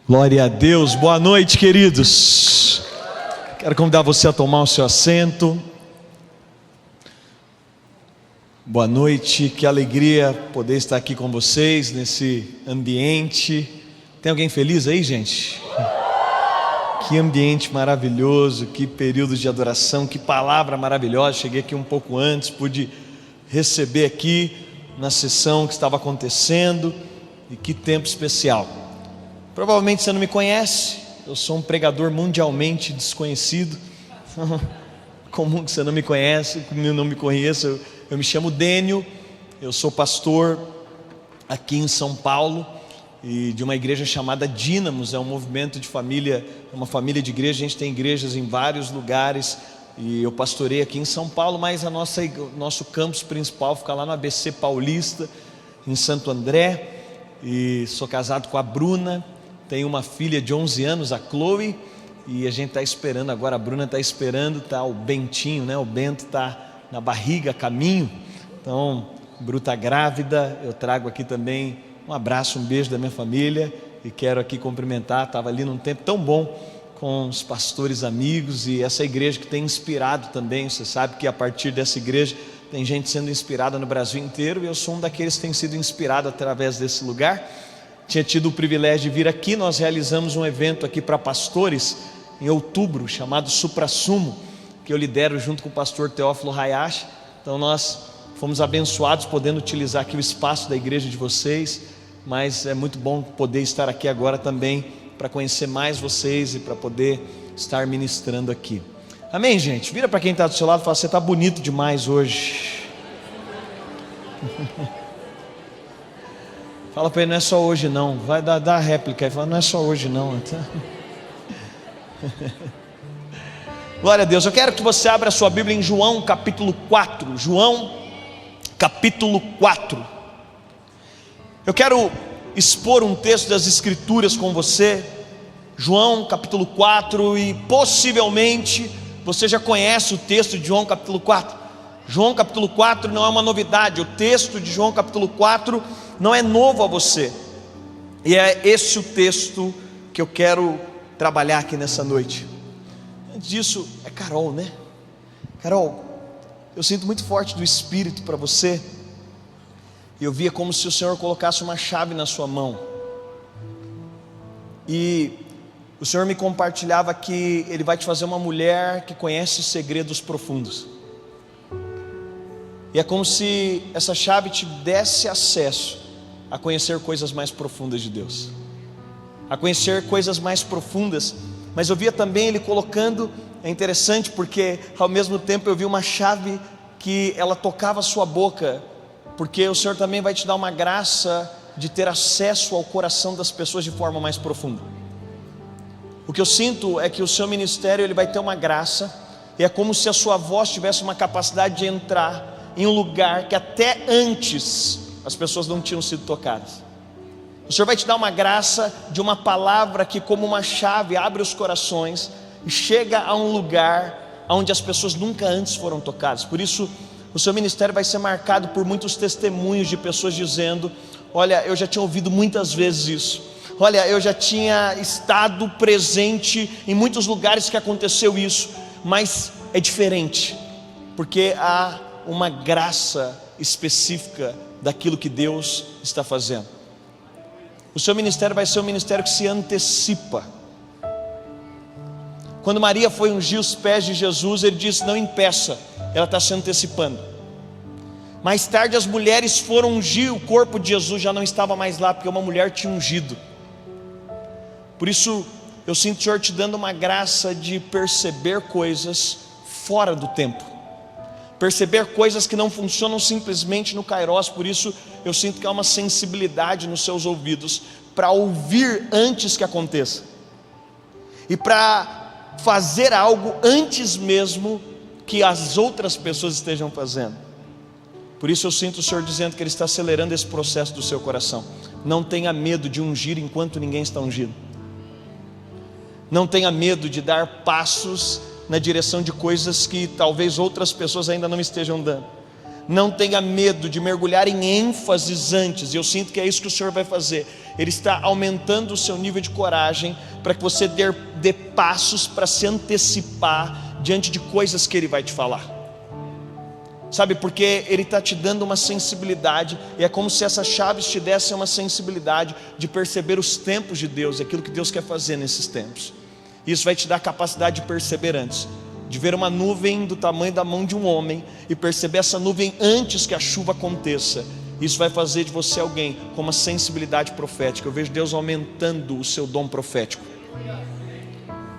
Glória a Deus, boa noite, queridos. Quero convidar você a tomar o seu assento. Boa noite, que alegria poder estar aqui com vocês nesse ambiente. Tem alguém feliz aí, gente? Que ambiente maravilhoso, que período de adoração, que palavra maravilhosa. Cheguei aqui um pouco antes, pude receber aqui na sessão que estava acontecendo, e que tempo especial. Provavelmente você não me conhece, eu sou um pregador mundialmente desconhecido. Comum que você não me conhece, que não me conheça. Eu me chamo Dênio, eu sou pastor aqui em São Paulo, e de uma igreja chamada Dínamos. É um movimento de família, é uma família de igreja. A gente tem igrejas em vários lugares, e eu pastorei aqui em São Paulo, mas nosso campus principal fica lá no ABC Paulista, em Santo André. E sou casado com a Bruna, tenho uma filha de 11 anos, a Chloe, e a gente está esperando agora, a Bruna está esperando, tá o Bentinho, né? O Bento está na barriga, a caminho. Então, a Bru está grávida. Eu trago aqui também um abraço, um beijo da minha família, e quero aqui cumprimentar. Estava ali num tempo tão bom com os pastores amigos, e essa igreja que tem inspirado também. Você sabe que a partir dessa igreja tem gente sendo inspirada no Brasil inteiro, e eu sou um daqueles que tem sido inspirado através desse lugar. Tinha tido o privilégio de vir aqui. Nós realizamos um evento aqui para pastores em outubro, chamado Supra-Sumo, que eu lidero junto com o pastor Teófilo Hayashi. Então nós fomos abençoados podendo utilizar aqui o espaço da igreja de vocês, mas é muito bom poder estar aqui agora também para conhecer mais vocês e para poder estar ministrando aqui. Amém, gente? Vira para quem está do seu lado e fala: você está bonito demais hoje. Fala para ele: não é só hoje não. Vai dar a réplica e fala: não é só hoje não. Glória a Deus. Eu quero que você abra a sua Bíblia em João capítulo 4. João capítulo 4. Eu quero expor um texto das Escrituras com você. João capítulo 4. E possivelmente você já conhece o texto de João capítulo 4. João capítulo 4 não é uma novidade. O texto de João capítulo 4 não é novo a você. E é esse o texto que eu quero trabalhar aqui nessa noite. Antes disso, é Carol, né? Carol, eu sinto muito forte do Espírito para você. E eu via como se o Senhor colocasse uma chave na sua mão. E o Senhor me compartilhava que Ele vai te fazer uma mulher que conhece segredos profundos. E é como se essa chave te desse acesso a conhecer coisas mais profundas de Deus, a conhecer coisas mais profundas. Mas eu via também Ele colocando, é interessante porque ao mesmo tempo eu vi uma chave que ela tocava a sua boca, porque o Senhor também vai te dar uma graça de ter acesso ao coração das pessoas de forma mais profunda. O que eu sinto é que o seu ministério ele vai ter uma graça, e é como se a sua voz tivesse uma capacidade de entrar em um lugar que até antes as pessoas não tinham sido tocadas. O Senhor vai te dar uma graça de uma palavra que, como uma chave, abre os corações e chega a um lugar onde as pessoas nunca antes foram tocadas. Por isso o seu ministério vai ser marcado por muitos testemunhos de pessoas dizendo: olha, eu já tinha ouvido muitas vezes isso, olha, eu já tinha estado presente em muitos lugares que aconteceu isso, mas é diferente, porque há uma graça específica daquilo que Deus está fazendo. O seu ministério vai ser um ministério que se antecipa. Quando Maria foi ungir os pés de Jesus, Ele disse: não impeça, ela está se antecipando. Mais tarde as mulheres foram ungir o corpo de Jesus, já não estava mais lá, porque uma mulher tinha ungido. Por isso eu sinto o Senhor te dando uma graça de perceber coisas fora do tempo, perceber coisas que não funcionam simplesmente no Kairos. Por isso eu sinto que há uma sensibilidade nos seus ouvidos para ouvir antes que aconteça, e para fazer algo antes mesmo que as outras pessoas estejam fazendo. Por isso eu sinto o Senhor dizendo que Ele está acelerando esse processo do seu coração. Não tenha medo de ungir enquanto ninguém está ungido. Não tenha medo de dar passos na direção de coisas que talvez outras pessoas ainda não estejam dando. Não tenha medo de mergulhar em ênfases antes, e eu sinto que é isso que o Senhor vai fazer. Ele está aumentando o seu nível de coragem, para que você dê passos para se antecipar diante de coisas que Ele vai te falar. Sabe, porque Ele está te dando uma sensibilidade, e é como se essas chaves te dessem uma sensibilidade de perceber os tempos de Deus, aquilo que Deus quer fazer nesses tempos. Isso vai te dar a capacidade de perceber antes, de ver uma nuvem do tamanho da mão de um homem, e perceber essa nuvem antes que a chuva aconteça. Isso vai fazer de você alguém com uma sensibilidade profética. Eu vejo Deus aumentando o seu dom profético,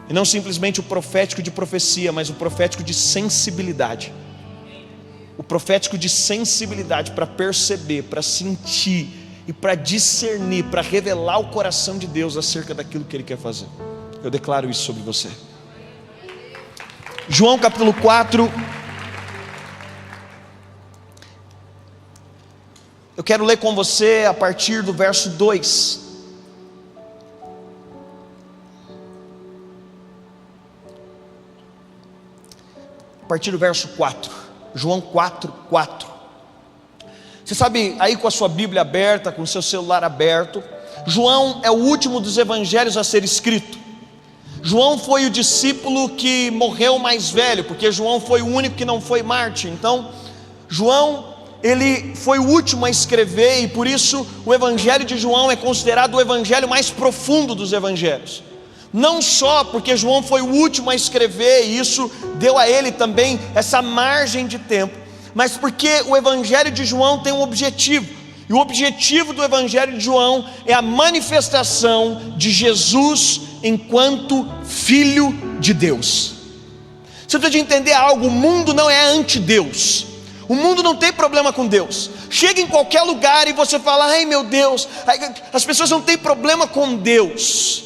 e não simplesmente o profético de profecia, mas o profético de sensibilidade. O profético de sensibilidade para perceber, para sentir e para discernir, para revelar o coração de Deus acerca daquilo que Ele quer fazer. Eu declaro isso sobre você. João capítulo 4. Eu quero ler com você a partir do verso 2. A partir do verso 4. João 4:4. Você sabe, aí com a sua Bíblia aberta, com o seu celular aberto, João é o último dos evangelhos a ser escrito. João foi o discípulo que morreu mais velho, porque João foi o único que não foi mártir. Então, João, ele foi o último a escrever, e por isso o evangelho de João é considerado o evangelho mais profundo dos evangelhos. Não só porque João foi o último a escrever, e isso deu a ele também essa margem de tempo, mas porque o evangelho de João tem um objetivo, e o objetivo do evangelho de João é a manifestação de Jesus enquanto Filho de Deus. Você precisa de entender algo: o mundo não é anti-Deus, o mundo não tem problema com Deus. Chega em qualquer lugar e você fala: ai meu Deus, as pessoas não têm problema com Deus.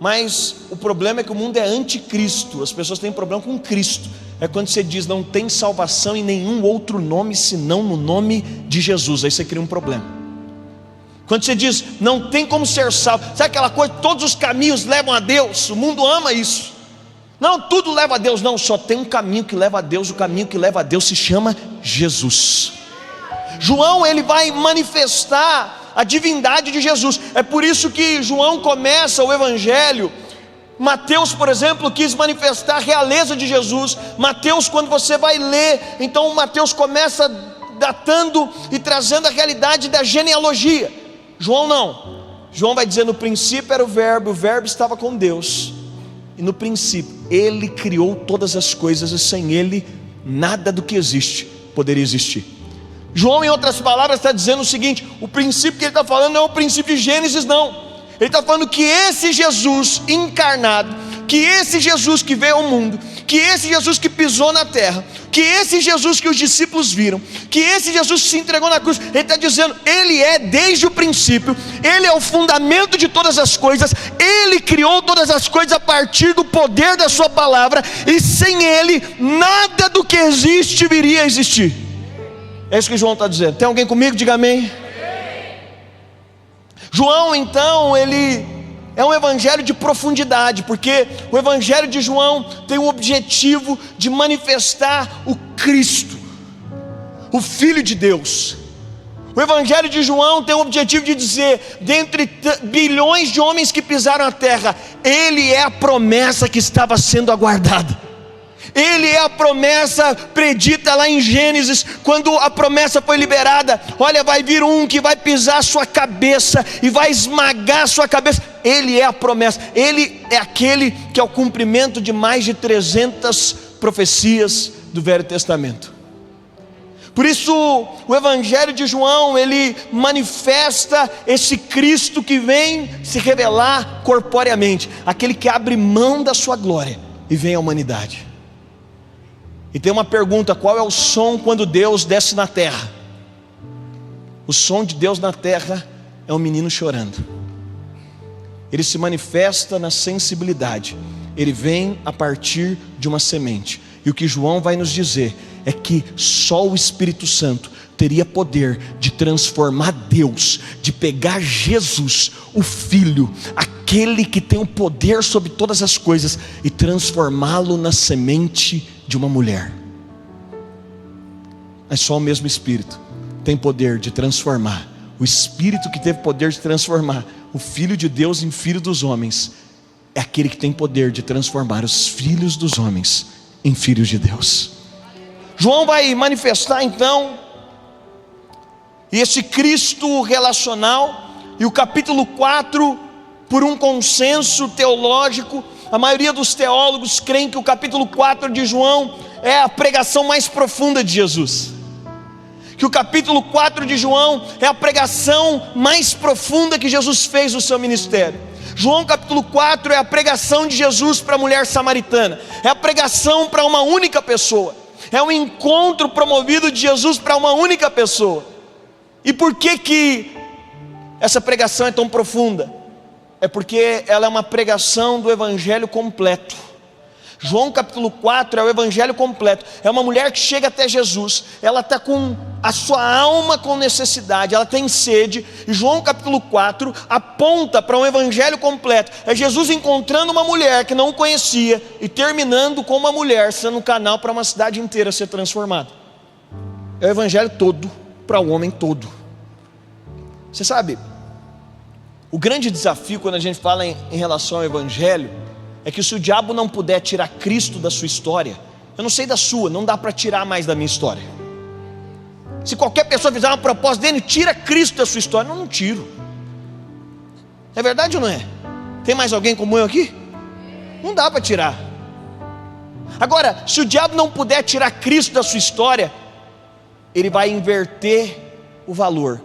Mas o problema é que o mundo é anticristo, as pessoas têm problema com Cristo. É quando você diz: não tem salvação em nenhum outro nome senão no nome de Jesus. Aí você cria um problema. Quando você diz: não tem como ser salvo, sabe aquela coisa, todos os caminhos levam a Deus? O mundo ama isso. Não, tudo leva a Deus. Não, só tem um caminho que leva a Deus. O caminho que leva a Deus se chama Jesus. João, ele vai manifestar a divindade de Jesus. É por isso que João começa o evangelho. Mateus, por exemplo, quis manifestar a realeza de Jesus. Mateus, quando você vai ler, então Mateus começa datando e trazendo a realidade da genealogia. João não. João vai dizer: no princípio era o verbo estava com Deus, e no princípio Ele criou todas as coisas, e sem Ele nada do que existe poderia existir. João, em outras palavras, está dizendo o seguinte: o princípio que ele está falando não é o princípio de Gênesis, não. Ele está falando que esse Jesus encarnado, que esse Jesus que veio ao mundo, que esse Jesus que pisou na terra, que esse Jesus que os discípulos viram, que esse Jesus que se entregou na cruz, ele está dizendo: Ele é desde o princípio, Ele é o fundamento de todas as coisas, Ele criou todas as coisas a partir do poder da sua palavra, e sem Ele, nada do que existe viria a existir. É isso que João está dizendo. Tem alguém comigo? Diga amém. João, então, ele é um evangelho de profundidade, porque o evangelho de João tem o objetivo de manifestar o Cristo, o Filho de Deus. O evangelho de João tem o objetivo de dizer: dentre bilhões de homens que pisaram a terra, Ele é a promessa que estava sendo aguardada. Ele é a promessa predita lá em Gênesis, quando a promessa foi liberada: olha, vai vir um que vai pisar a sua cabeça e vai esmagar a sua cabeça. Ele é a promessa, Ele é aquele que é o cumprimento de mais de 300 profecias do Velho Testamento. Por isso o evangelho de João, ele manifesta esse Cristo que vem se revelar corporeamente, aquele que abre mão da sua glória e vem à humanidade. E tem uma pergunta: qual é o som quando Deus desce na terra? O som de Deus na terra é um menino chorando. Ele se manifesta na sensibilidade, ele vem a partir de uma semente. E o que João vai nos dizer é que só o Espírito Santo teria poder de transformar Deus, de pegar Jesus, o Filho, aquele que tem o poder sobre todas as coisas, e transformá-lo na semente de uma mulher. mas só o mesmo Espírito tem poder de transformar. O Espírito que teve poder de transformar o Filho de Deus em Filho dos homens é aquele que tem poder de transformar os filhos dos homens em filhos de Deus. João vai manifestar então esse Cristo relacional, e o capítulo 4, por um consenso teológico, a maioria dos teólogos creem que o capítulo 4 de João é a pregação mais profunda de Jesus. Que o capítulo 4 de João é a pregação mais profunda que Jesus fez no seu ministério. João capítulo 4 é a pregação de Jesus para a mulher samaritana, é a pregação para uma única pessoa, é um encontro promovido de Jesus para uma única pessoa. E por que essa pregação é tão profunda? É porque ela é uma pregação do evangelho completo. João capítulo 4 é o evangelho completo. É uma mulher que chega até Jesus, ela está com a sua alma com necessidade, ela tem sede, e João capítulo 4 aponta para um evangelho completo. É Jesus encontrando uma mulher que não o conhecia e terminando com uma mulher sendo um canal para uma cidade inteira ser transformada. É o evangelho todo para o homem todo. Você sabe, o grande desafio quando a gente fala em relação ao evangelho é que se o diabo não puder tirar Cristo da sua história, eu não sei da sua, não dá para tirar mais da minha história. Se qualquer pessoa fizer uma proposta dele, tira Cristo da sua história, não tiro. É verdade ou não é? Tem mais alguém como eu aqui? Não dá para tirar. Agora, se o diabo não puder tirar Cristo da sua história, ele vai inverter o valor,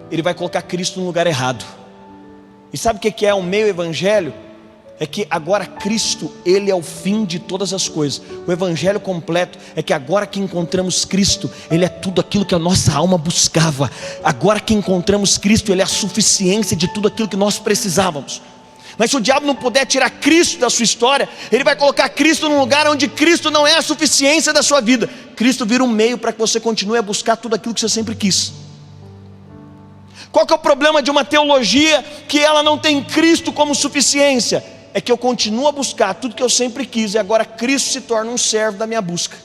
ele vai colocar Cristo no lugar errado. E sabe o que é o meio evangelho? É que agora Cristo, Ele é o fim de todas as coisas. O evangelho completo é que agora que encontramos Cristo, Ele é tudo aquilo que a nossa alma buscava. Agora que encontramos Cristo, Ele é a suficiência de tudo aquilo que nós precisávamos. Mas se o diabo não puder tirar Cristo da sua história, ele vai colocar Cristo num lugar onde Cristo não é a suficiência da sua vida. Cristo vira um meio para que você continue a buscar tudo aquilo que você sempre quis. Qual que é o problema de uma teologia que ela não tem Cristo como suficiência? É que eu continuo a buscar tudo que eu sempre quis, e agora Cristo se torna um servo da minha busca.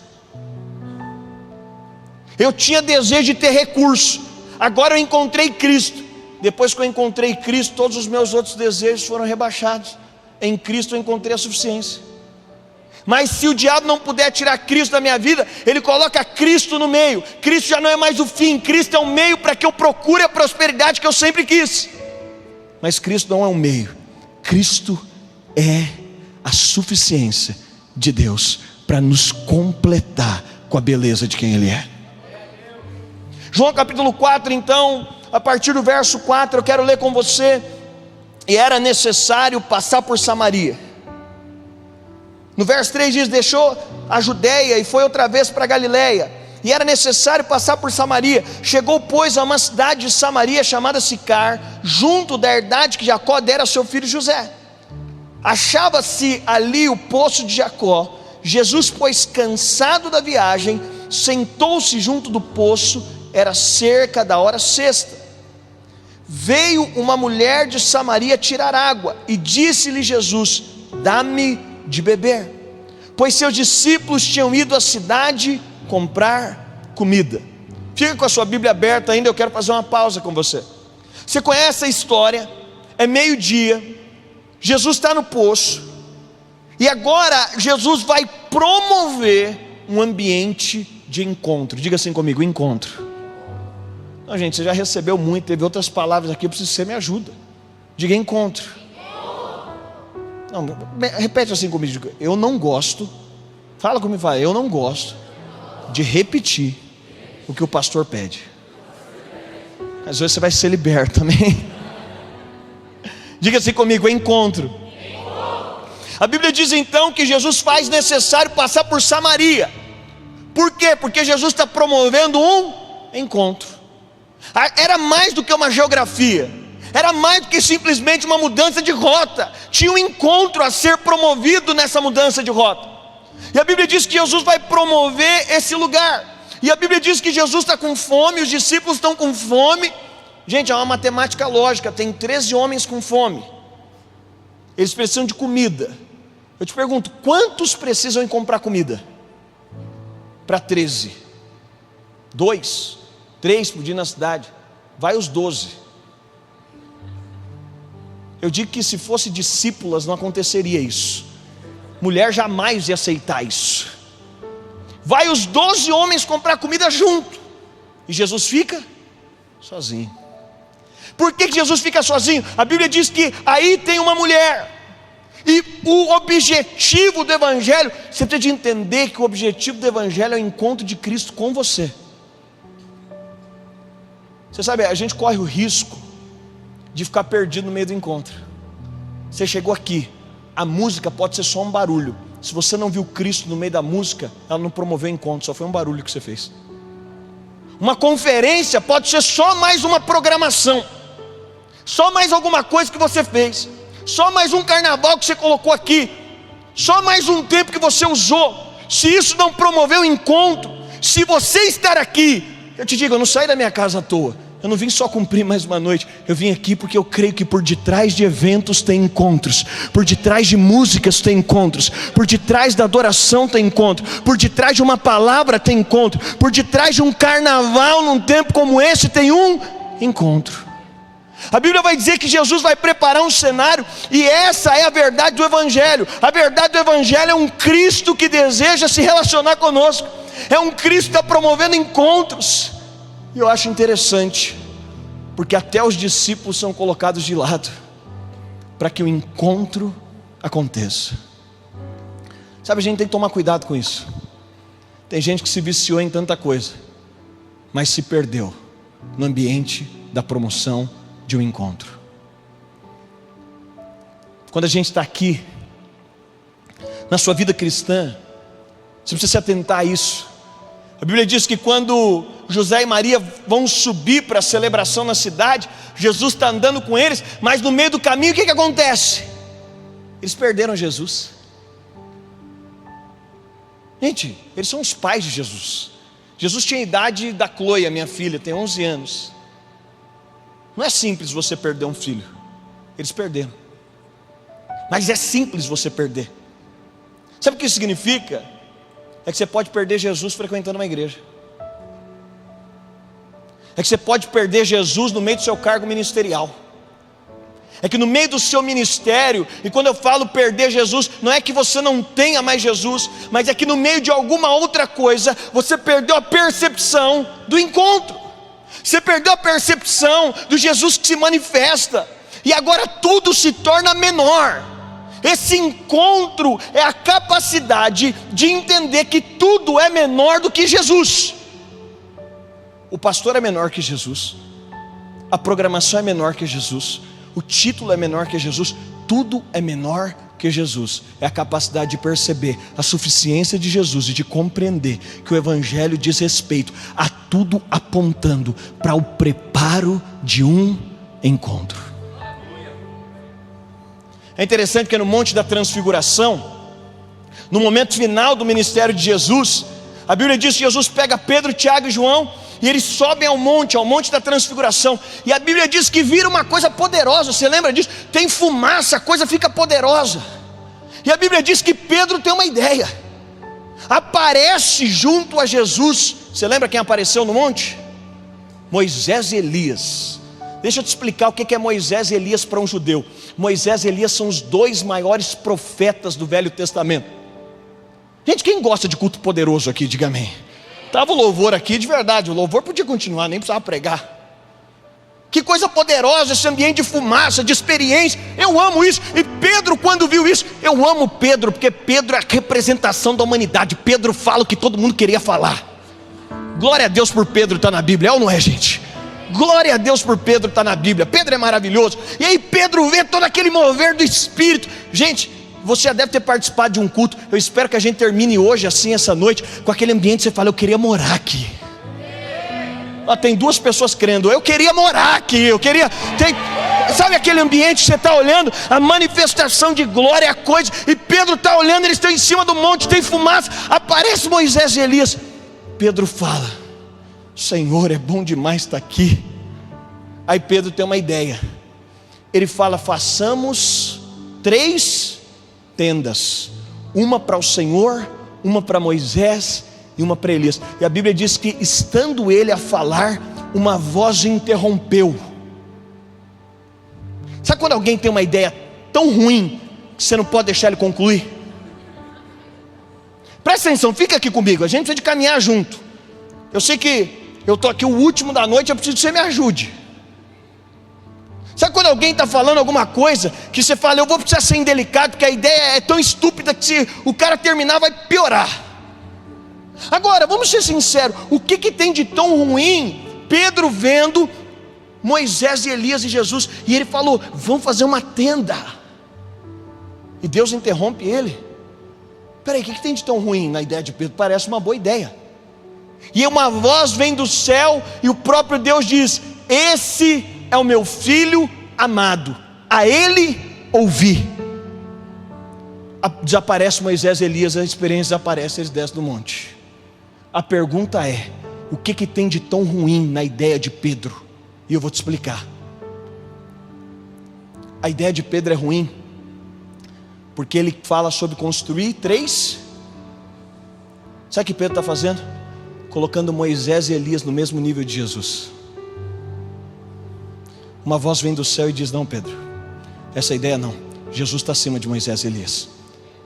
Eu tinha desejo de ter recurso, agora eu encontrei Cristo. Depois que eu encontrei Cristo, todos os meus outros desejos foram rebaixados. Em Cristo eu encontrei a suficiência. Mas se o diabo não puder tirar Cristo da minha vida, ele coloca Cristo no meio. Cristo já não é mais o fim, Cristo é o meio para que eu procure a prosperidade que eu sempre quis. Mas Cristo não é um meio, Cristo é a suficiência de Deus para nos completar com a beleza de quem Ele é. João capítulo 4 então, a partir do verso 4 eu quero ler com você. E era necessário passar por Samaria. No verso 3 diz: deixou a Judeia e foi outra vez para Galiléia, e era necessário passar por Samaria. Chegou pois a uma cidade de Samaria chamada Sicar, junto da herdade que Jacó dera a seu filho José. Achava-se ali o poço de Jacó. Jesus, pois cansado da viagem, sentou-se junto do poço. Era cerca da hora sexta. Veio uma mulher de Samaria tirar água, e disse-lhe Jesus: dá-me de beber, pois seus discípulos tinham ido à cidade comprar comida. Fica com a sua Bíblia aberta ainda, eu quero fazer uma pausa com você. Você conhece a história? É meio-dia, Jesus está no poço, e agora Jesus vai promover um ambiente de encontro. Diga assim comigo: encontro. Não, gente, você já recebeu muito, teve outras palavras aqui, eu preciso que você me ajuda. Diga encontro. Não, repete assim comigo: eu não gosto. Fala comigo, fala: eu não gosto de repetir o que o pastor pede. Às vezes você vai ser liberto, amém? Diga assim comigo: encontro. A Bíblia diz então que Jesus faz necessário passar por Samaria. Por quê? Porque Jesus está promovendo um encontro. Era mais do que uma geografia, era mais do que simplesmente uma mudança de rota. Tinha um encontro a ser promovido nessa mudança de rota. E a Bíblia diz que Jesus vai promover esse lugar. E a Bíblia diz que Jesus está com fome, os discípulos estão com fome. Gente, é uma matemática lógica. Tem 13 homens com fome, eles precisam de comida. Eu te pergunto: quantos precisam ir comprar comida? Para 13. 2, 3 por dia na cidade, vai os 12. Eu digo que se fosse discípulas não aconteceria isso. Mulher jamais ia aceitar isso. Vai os 12 homens comprar comida junto, e Jesus fica sozinho. Por que Jesus fica sozinho? A Bíblia diz que aí tem uma mulher. E o objetivo do Evangelho, você tem de entender que o objetivo do Evangelho é o encontro de Cristo com você. Você sabe, a gente corre o risco de ficar perdido no meio do encontro. Você chegou aqui, a música pode ser só um barulho. Se você não viu Cristo no meio da música, ela não promoveu o encontro, só foi um barulho que você fez. Uma conferência pode ser só mais uma programação, só mais alguma coisa que você fez, só mais um carnaval que você colocou aqui, só mais um tempo que você usou. Se isso não promoveu o encontro, se você estar aqui, eu te digo, eu não saí da minha casa à toa. Eu não vim só cumprir mais uma noite. Eu vim aqui porque eu creio que por detrás de eventos tem encontros, por detrás de músicas tem encontros, por detrás da adoração tem encontro, por detrás de uma palavra tem encontro, por detrás de um carnaval num tempo como esse tem um encontro. A Bíblia vai dizer que Jesus vai preparar um cenário, e essa é a verdade do Evangelho. A verdade do Evangelho é um Cristo que deseja se relacionar conosco, é um Cristo que está promovendo encontros. E eu acho interessante, porque até os discípulos são colocados de lado, para que o encontro aconteça. Sabe, a gente tem que tomar cuidado com isso. Tem gente que se viciou em tanta coisa, mas se perdeu no ambiente da promoção de um encontro. Quando a gente está aqui, na sua vida cristã, você precisa se atentar a isso. A Bíblia diz que quando José e Maria vão subir para a celebração na cidade, Jesus está andando com eles, mas no meio do caminho o que acontece? Eles perderam Jesus. Gente, eles são os pais de Jesus. Jesus tinha a idade da Chloe, minha filha, tem 11 anos. Não é simples você perder um filho. Eles perderam. Mas é simples você perder. Sabe o que isso significa? É que você pode perder Jesus frequentando uma igreja. É que você pode perder Jesus no meio do seu cargo ministerial. É que no meio do seu ministério, e quando eu falo perder Jesus, não é que você não tenha mais Jesus, mas é que no meio de alguma outra coisa, você perdeu a percepção do encontro. Você perdeu a percepção do Jesus que se manifesta, e agora tudo se torna menor. Esse encontro é a capacidade de entender que tudo é menor do que Jesus. O pastor é menor que Jesus, a programação é menor que Jesus, o título é menor que Jesus, tudo é menor que Jesus. É a capacidade de perceber a suficiência de Jesus e de compreender que o Evangelho diz respeito a tudo apontando para o preparo de um encontro. É interessante que no Monte da Transfiguração, no momento final do ministério de Jesus, a Bíblia diz que Jesus pega Pedro, Tiago e João, e eles sobem ao Monte da Transfiguração, e a Bíblia diz que vira uma coisa poderosa. Você lembra disso? Tem fumaça, a coisa fica poderosa. E a Bíblia diz que Pedro tem uma ideia, aparece junto a Jesus. Você lembra quem apareceu no monte? Moisés e Elias. Deixa eu te explicar o que é Moisés e Elias para um judeu. Moisés e Elias são os dois maiores profetas do Velho Testamento. Gente, quem gosta de culto poderoso aqui, diga amém. Estava o louvor aqui, de verdade, o louvor podia continuar, nem precisava pregar. Que coisa poderosa esse ambiente de fumaça, de experiência. Eu amo isso. E Pedro, quando viu isso, eu amo Pedro, porque Pedro é a representação da humanidade. Pedro fala o que todo mundo queria falar. Glória a Deus por Pedro estar na Bíblia, é ou não é, gente? Glória a Deus por Pedro estar na Bíblia. Pedro é maravilhoso. E aí Pedro vê todo aquele mover do Espírito. Gente, você já deve ter participado de um culto. Eu espero que a gente termine hoje assim, essa noite, com aquele ambiente que você fala, eu queria morar aqui. Tem duas pessoas crendo, eu queria morar aqui, eu queria. Sabe aquele ambiente que você está olhando, a manifestação de glória, a coisa, e Pedro está olhando, eles estão em cima do monte, tem fumaça, aparece Moisés e Elias. Pedro fala, Senhor, é bom demais estar aqui. Aí Pedro tem uma ideia, ele fala, façamos 3 tendas, uma para o Senhor, uma para Moisés e uma para Elias. E a Bíblia diz que, estando ele a falar, uma voz interrompeu. Sabe quando alguém tem uma ideia tão ruim que você não pode deixar ele concluir? Presta atenção, fica aqui comigo, a gente precisa de caminhar junto. Eu sei que eu estou aqui o último da noite, eu preciso que você me ajude. Sabe quando alguém está falando alguma coisa que você fala, eu vou precisar ser indelicado, porque a ideia é tão estúpida que se o cara terminar vai piorar. Agora, vamos ser sinceros, o que tem de tão ruim Pedro vendo Moisés e Elias e Jesus, e ele falou, vamos fazer uma tenda, e Deus interrompe ele. Peraí, o que tem de tão ruim na ideia de Pedro? Parece uma boa ideia. E uma voz vem do céu, e o próprio Deus diz, esse é o meu filho amado, a ele ouvi. Desaparece Moisés e Elias, a experiência desaparece, eles descem do monte. A pergunta é, o que tem de tão ruim na ideia de Pedro? E eu vou te explicar. A ideia de Pedro é ruim porque ele fala sobre construir 3. Sabe o que Pedro está fazendo? Colocando Moisés e Elias no mesmo nível de Jesus. Uma voz vem do céu e diz, não Pedro, essa ideia não, Jesus está acima de Moisés e Elias.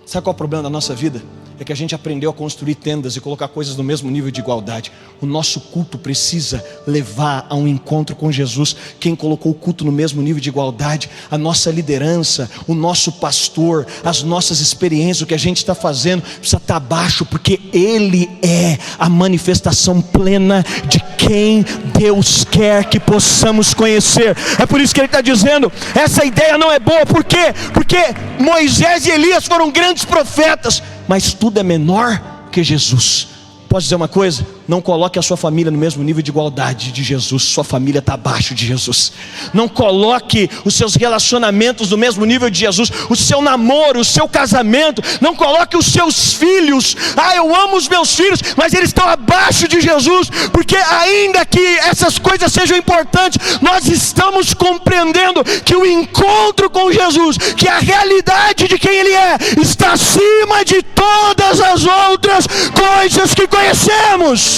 Sabe qual é o problema da nossa vida? É que a gente aprendeu a construir tendas e colocar coisas no mesmo nível de igualdade. O nosso culto precisa levar a um encontro com Jesus. Quem colocou o culto no mesmo nível de igualdade? A nossa liderança, o nosso pastor, as nossas experiências, o que a gente está fazendo precisa estar abaixo, porque Ele é a manifestação plena de quem Deus quer que possamos conhecer. É por isso que Ele está dizendo, essa ideia não é boa. Por quê? Porque Moisés e Elias foram grandes profetas, mas tudo é menor que Jesus. Posso dizer uma coisa? Não coloque a sua família no mesmo nível de igualdade de Jesus. Sua família está abaixo de Jesus. Não coloque os seus relacionamentos no mesmo nível de Jesus. O seu namoro, o seu casamento. Não coloque os seus filhos. Eu amo os meus filhos, mas eles estão abaixo de Jesus. Porque ainda que essas coisas sejam importantes, nós estamos compreendendo que o encontro com Jesus, que a realidade de quem Ele é, está acima de todas as outras coisas que conhecemos.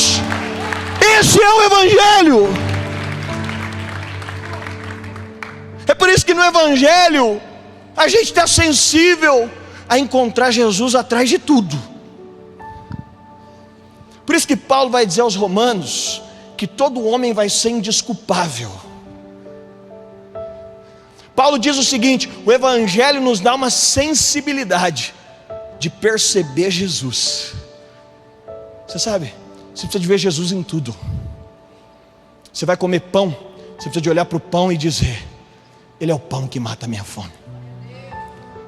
Esse é o Evangelho. É por isso que no Evangelho a gente está sensível a encontrar Jesus atrás de tudo. Por isso que Paulo vai dizer aos Romanos que todo homem vai ser indesculpável. Paulo diz o seguinte: o Evangelho nos dá uma sensibilidade de perceber Jesus. Você sabe, você precisa de ver Jesus em tudo. Você vai comer pão, você precisa de olhar para o pão e dizer, Ele é o pão que mata a minha fome.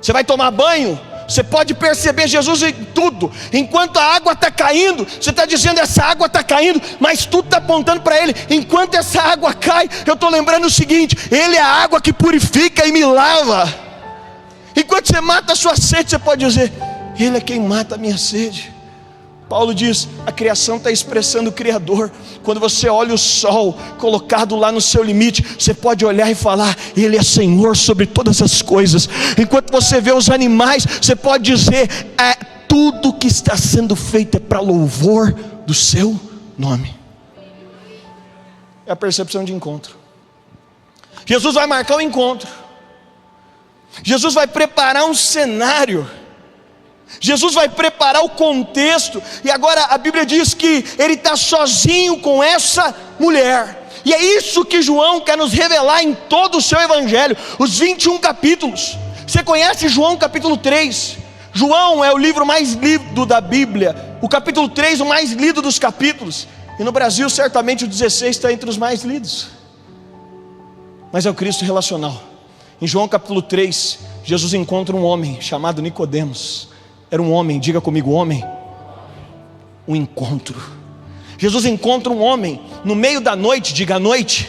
Você vai tomar banho, você pode perceber Jesus em tudo. Enquanto a água está caindo, você está dizendo, essa água está caindo, mas tudo está apontando para Ele. Enquanto essa água cai, eu estou lembrando o seguinte, Ele é a água que purifica e me lava. Enquanto você mata a sua sede, você pode dizer, Ele é quem mata a minha sede. Paulo diz, a criação está expressando o Criador. Quando você olha o sol colocado lá no seu limite, você pode olhar e falar, Ele é Senhor sobre todas as coisas. Enquanto você vê os animais, você pode dizer, tudo que está sendo feito é para louvor do seu nome. É a percepção de encontro. Jesus vai marcar um encontro. Jesus vai preparar um cenário. Jesus vai preparar o contexto. E agora a Bíblia diz que Ele está sozinho com essa mulher. E é isso que João quer nos revelar em todo o seu Evangelho. Os 21 capítulos. Você conhece João capítulo 3? João é o livro mais lido da Bíblia. O capítulo 3 o mais lido dos capítulos. E no Brasil certamente o 16 está entre os mais lidos. Mas é o Cristo relacional. Em João capítulo 3, Jesus encontra um homem chamado Nicodemos. Era um homem, diga comigo, homem. Um encontro. Jesus encontra um homem no meio da noite, diga à noite.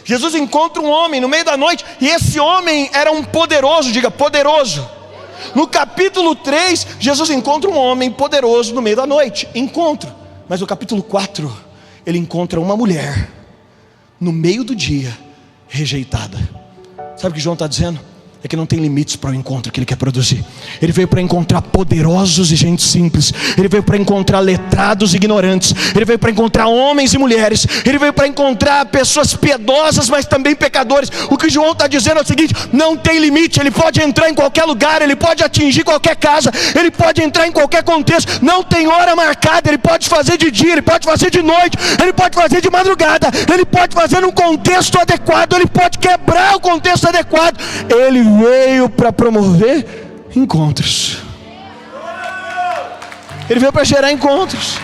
Jesus encontra um homem no meio da noite, e esse homem era um poderoso, diga poderoso. No capítulo 3, Jesus encontra um homem poderoso no meio da noite, encontro. Mas no capítulo 4, ele encontra uma mulher no meio do dia, rejeitada. Sabe o que João está dizendo? é que não tem limites para o encontro que Ele quer produzir. Ele veio para encontrar poderosos e gente simples. Ele veio para encontrar letrados e ignorantes. Ele veio para encontrar homens e mulheres. Ele veio para encontrar pessoas piedosas, mas também pecadores. O que João está dizendo é o seguinte: não tem limite. Ele pode entrar em qualquer lugar, ele pode atingir qualquer casa, ele pode entrar em qualquer contexto. Não tem hora marcada. Ele pode fazer de dia, ele pode fazer de noite, ele pode fazer de madrugada, ele pode fazer num contexto adequado, ele pode quebrar o contexto adequado. Ele veio para promover encontros. Ele veio para gerar encontros.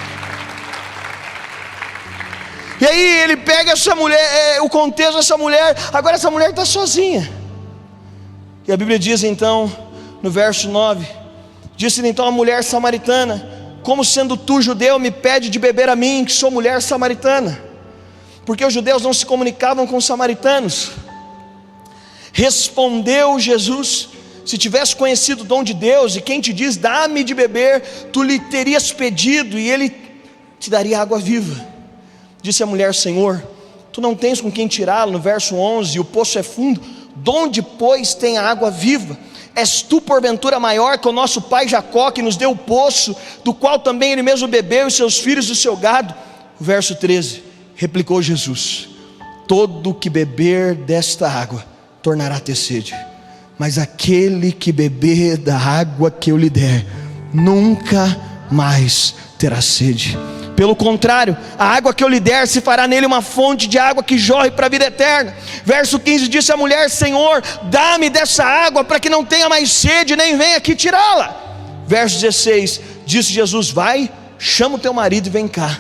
E aí ele pega essa mulher, o contexto dessa mulher. Agora essa mulher está sozinha. E a Bíblia diz então, no verso 9: disse então a mulher samaritana: como sendo tu judeu me pede de beber a mim, que sou mulher samaritana? Porque os judeus não se comunicavam com os samaritanos. Respondeu Jesus: se tivesse conhecido o dom de Deus, e quem te diz dá-me de beber, tu lhe terias pedido, e ele te daria água viva. Disse a mulher: Senhor, tu não tens com quem tirá-lo. No verso 11: e o poço é fundo, donde pois tem a água viva? És tu porventura maior que o nosso pai Jacó, que nos deu o poço, do qual também ele mesmo bebeu, e seus filhos e o seu gado? O verso 13: replicou Jesus: todo que beber desta água tornará a ter sede, mas aquele que beber da água que eu lhe der, nunca mais terá sede. Pelo contrário, a água que eu lhe der se fará nele uma fonte de água que jorre para a vida eterna. Verso 15: disse a mulher: Senhor, dá-me dessa água para que não tenha mais sede, nem venha aqui tirá-la. Verso 16: disse Jesus: vai, chama o teu marido e vem cá.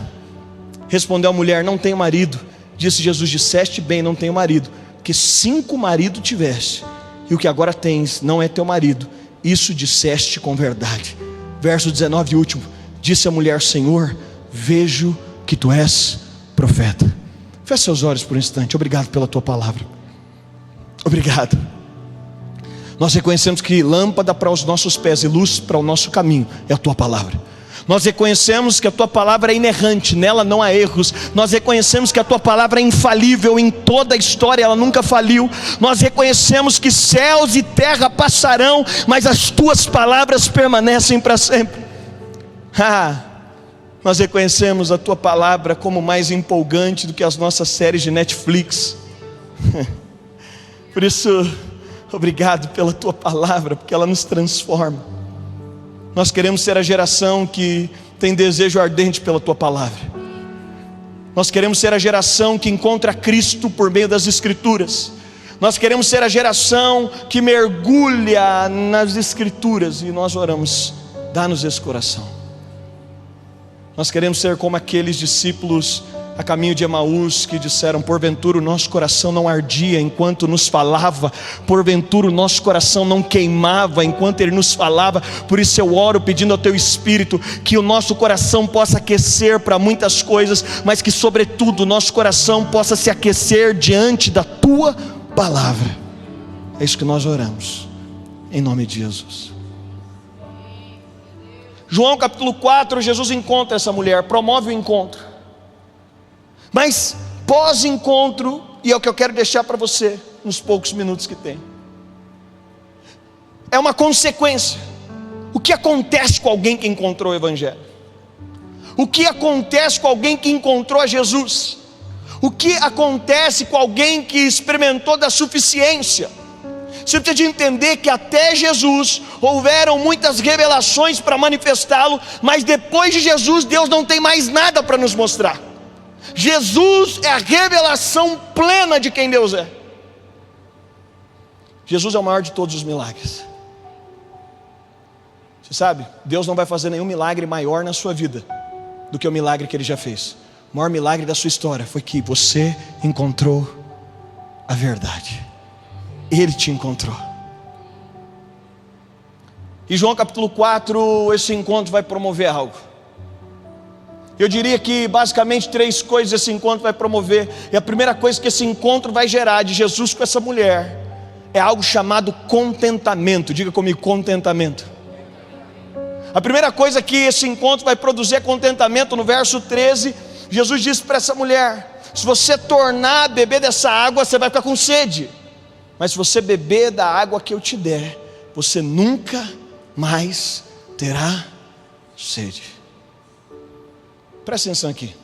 Respondeu a mulher: não tenho marido. Disse Jesus: disseste bem, não tenho marido, porque 5 maridos tiveste, e o que agora tens não é teu marido. Isso disseste com verdade. Verso 19 e último: disse a mulher: Senhor, vejo que tu és profeta. Feche seus olhos por um instante. Obrigado pela tua palavra. Obrigado. Nós reconhecemos que lâmpada para os nossos pés e luz para o nosso caminho é a tua palavra. Nós reconhecemos que a tua palavra é inerrante, nela não há erros. Nós reconhecemos que a tua palavra é infalível em toda a história, ela nunca faliu. Nós reconhecemos que céus e terra passarão, mas as tuas palavras permanecem para sempre. Nós reconhecemos a tua palavra como mais empolgante do que as nossas séries de Netflix. Por isso, obrigado pela tua palavra, porque ela nos transforma. Nós queremos ser a geração que tem desejo ardente pela tua palavra. Nós queremos ser a geração que encontra Cristo por meio das Escrituras. Nós queremos ser a geração que mergulha nas Escrituras. E nós oramos: dá-nos esse coração. Nós queremos ser como aqueles discípulos a caminho de Emaús, que disseram: porventura o nosso coração não ardia enquanto nos falava, porventura o nosso coração não queimava enquanto Ele nos falava. Por isso eu oro pedindo ao Teu Espírito que o nosso coração possa aquecer para muitas coisas, mas que sobretudo o nosso coração possa se aquecer diante da Tua palavra. É isso que nós oramos, em nome de Jesus. João capítulo 4, Jesus encontra essa mulher, promove o encontro. Mas pós-encontro, e é o que eu quero deixar para você nos poucos minutos que tem, é uma consequência. O que acontece com alguém que encontrou o Evangelho? O que acontece com alguém que encontrou a Jesus? O que acontece com alguém que experimentou da suficiência? Você precisa de entender que até Jesus houveram muitas revelações para manifestá-lo, mas depois de Jesus, Deus não tem mais nada para nos mostrar. Jesus é a revelação plena de quem Deus é. Jesus é o maior de todos os milagres. Você sabe, Deus não vai fazer nenhum milagre maior na sua vida do que o milagre que Ele já fez. O maior milagre da sua história foi que você encontrou a verdade. Ele te encontrou. E João capítulo 4, esse encontro vai promover algo. Eu diria que basicamente 3 coisas esse encontro vai promover. E a primeira coisa que esse encontro vai gerar de Jesus com essa mulher é algo chamado contentamento. Diga comigo: contentamento. A primeira coisa que esse encontro vai produzir é contentamento. No verso 13, Jesus disse para essa mulher: se você tornar a beber dessa água, você vai ficar com sede. mas se você beber da água que eu te der, você nunca mais terá sede. Presta atenção aqui.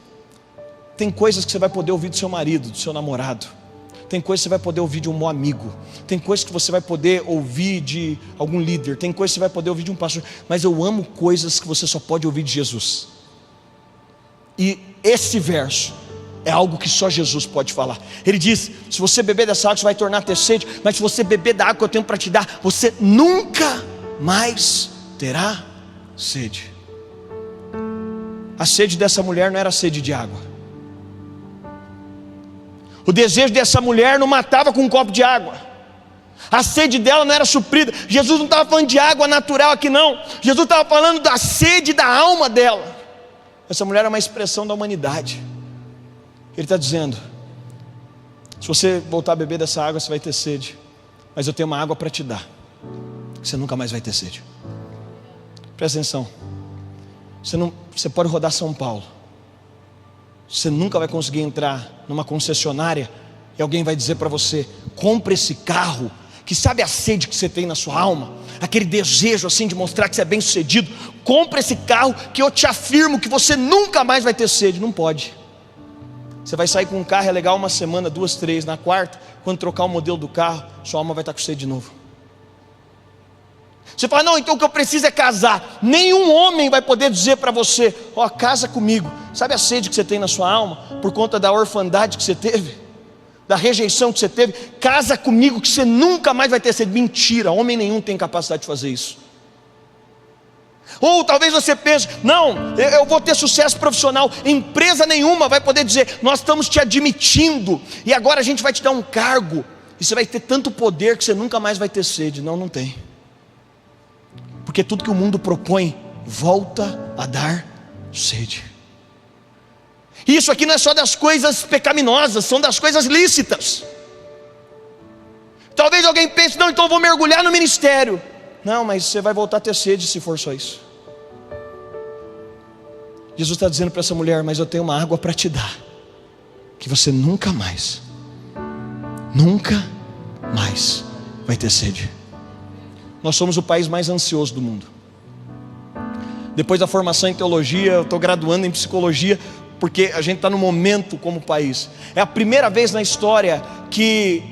Tem coisas que você vai poder ouvir do seu marido, do seu namorado. Tem coisas que você vai poder ouvir de um bom amigo. Tem coisas que você vai poder ouvir de algum líder. Tem coisas que você vai poder ouvir de um pastor. Mas eu amo coisas que você só pode ouvir de Jesus. E esse verso é algo que só Jesus pode falar. Ele diz: se você beber dessa água, você vai tornar a ter sede. Mas se você beber da água que eu tenho para te dar, você nunca mais terá sede. A sede dessa mulher não era sede de água. O desejo dessa mulher não matava com um copo de água. A sede dela não era suprida. Jesus não estava falando de água natural aqui não. Jesus estava falando da sede da alma dela. Essa mulher é uma expressão da humanidade. Ele está dizendo: se você voltar a beber dessa água, você vai ter sede. Mas eu tenho uma água para te dar, você nunca mais vai ter sede. Presta atenção. Você pode rodar São Paulo, você nunca vai conseguir entrar numa concessionária e alguém vai dizer para você: compre esse carro, que sabe a sede que você tem na sua alma, aquele desejo assim de mostrar que você é bem sucedido. Compre esse carro que eu te afirmo que você nunca mais vai ter sede. Não pode. Você vai sair com um carro, é legal uma semana, 2, 3, na quarta, quando trocar o modelo do carro, sua alma vai estar com sede de novo. Você fala: não, então o que eu preciso é casar. Nenhum homem vai poder dizer para você: ó, casa comigo. Sabe a sede que você tem na sua alma, por conta da orfandade que você teve, da rejeição que você teve? Casa comigo que você nunca mais vai ter sede. Mentira, homem nenhum tem capacidade de fazer isso. Ou talvez você pense: não, eu vou ter sucesso profissional. Empresa nenhuma vai poder dizer: nós estamos te admitindo e agora a gente vai te dar um cargo, e você vai ter tanto poder que você nunca mais vai ter sede. Não, não tem. Porque tudo que o mundo propõe volta a dar sede. E isso aqui não é só das coisas pecaminosas, são das coisas lícitas. Talvez alguém pense: não, então eu vou mergulhar no ministério. Não, mas você vai voltar a ter sede se for só isso. Jesus está dizendo para essa mulher: mas eu tenho uma água para te dar, que você nunca mais vai ter sede. Nós somos o país mais ansioso do mundo. Depois da formação em teologia, eu estou graduando em psicologia, porque a gente está no momento como país. É a primeira vez na história que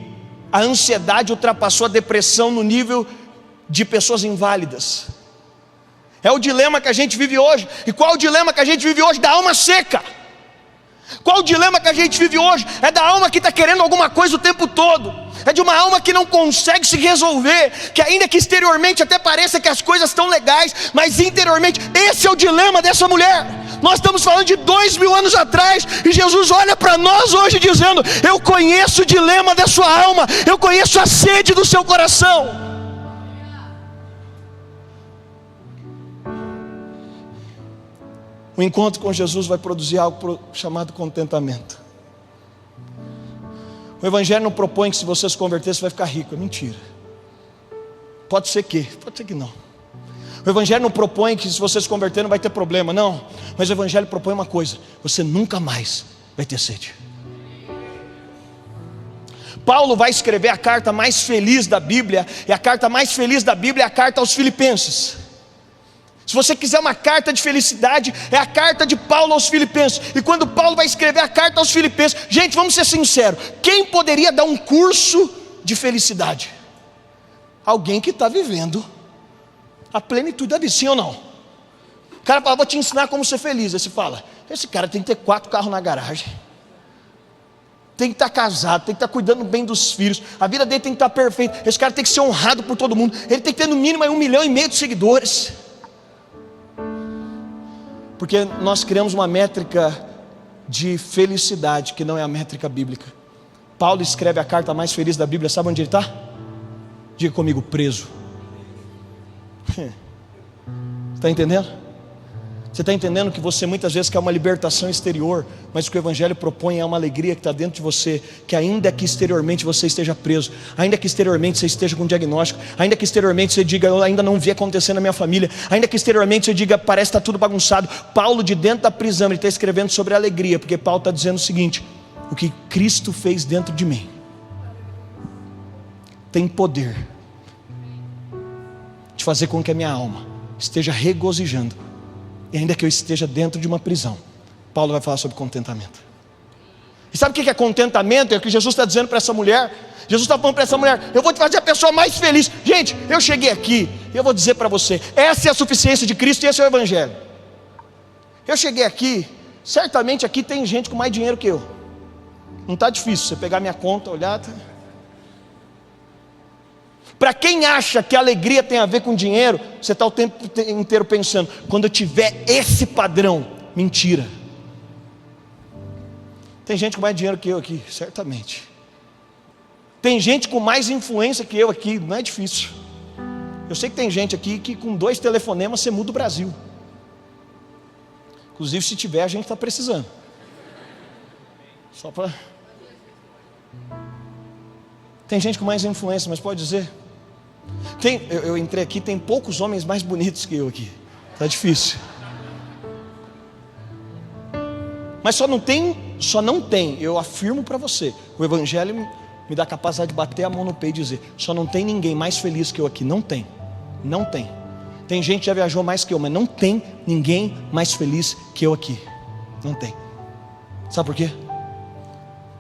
a ansiedade ultrapassou a depressão no nível de pessoas inválidas. É o dilema que a gente vive hoje. E qual é o dilema que a gente vive hoje? Da alma seca. Qual o dilema que a gente vive hoje? É da alma que está querendo alguma coisa o tempo todo. É de uma alma que não consegue se resolver, que ainda que exteriormente até pareça que as coisas estão legais, mas interiormente, esse é o dilema dessa mulher. Nós estamos falando de 2000 anos atrás, e Jesus olha para nós hoje dizendo: eu conheço o dilema da sua alma, eu conheço a sede do seu coração. O encontro com Jesus vai produzir algo chamado contentamento. O Evangelho não propõe que se você se converter você vai ficar rico. É mentira. Pode ser que não. O Evangelho não propõe que se você se converter não vai ter problema. Não. Mas o Evangelho propõe uma coisa: você nunca mais vai ter sede. Paulo vai escrever a carta mais feliz da Bíblia. E a carta mais feliz da Bíblia é a carta aos Filipenses. Se você quiser uma carta de felicidade, é a carta de Paulo aos Filipenses. E quando Paulo vai escrever a carta aos Filipenses, gente, vamos ser sinceros, quem poderia dar um curso de felicidade? Alguém que está vivendo a plenitude da vida, sim ou não? O cara fala: vou te ensinar como ser feliz. Aí você fala: esse cara tem que ter 4 carros na garagem, tem que estar casado, tem que estar cuidando bem dos filhos, a vida dele tem que estar perfeita, esse cara tem que ser honrado por todo mundo, ele tem que ter no mínimo 1,5 milhão de seguidores. Porque nós criamos uma métrica de felicidade que não é a métrica bíblica. Paulo escreve a carta mais feliz da Bíblia, sabe onde ele está? Diga comigo: preso. Está entendendo? Você está entendendo que você muitas vezes quer uma libertação exterior, mas o que o Evangelho propõe é uma alegria que está dentro de você, que ainda que exteriormente você esteja preso, ainda que exteriormente você esteja com um diagnóstico, ainda que exteriormente você diga: eu ainda não vi acontecer na minha família, ainda que exteriormente você diga: parece que está tudo bagunçado. Paulo, de dentro da prisão, ele está escrevendo sobre a alegria, porque Paulo está dizendo o seguinte: o que Cristo fez dentro de mim tem poder de fazer com que a minha alma esteja regozijando, e ainda que eu esteja dentro de uma prisão. Paulo vai falar sobre contentamento. E sabe o que é contentamento? É o que Jesus está dizendo para essa mulher. Jesus está falando para essa mulher: eu vou te fazer a pessoa mais feliz. Gente, eu cheguei aqui e eu vou dizer para você, essa é a suficiência de Cristo e esse é o Evangelho. Eu cheguei aqui, certamente aqui tem gente com mais dinheiro que eu. Não está difícil, você pegar minha conta, olhar. Para quem acha que a alegria tem a ver com dinheiro, você está o tempo inteiro pensando: quando eu tiver esse padrão, mentira. Tem gente com mais dinheiro que eu aqui, certamente. Tem gente com mais influência que eu aqui, não é difícil. Eu sei que tem gente aqui que com 2 telefonemas você muda o Brasil. Inclusive, se tiver, a gente está precisando. Só para... Tem gente com mais influência, mas pode dizer. Eu entrei aqui, tem poucos homens mais bonitos que eu aqui. Está difícil. Mas só não tem, eu afirmo para você, o Evangelho me dá a capacidade de bater a mão no peito e dizer: só não tem ninguém mais feliz que eu aqui. Não tem. Tem gente que já viajou mais que eu, mas não tem ninguém mais feliz que eu aqui. Não tem. Sabe por quê?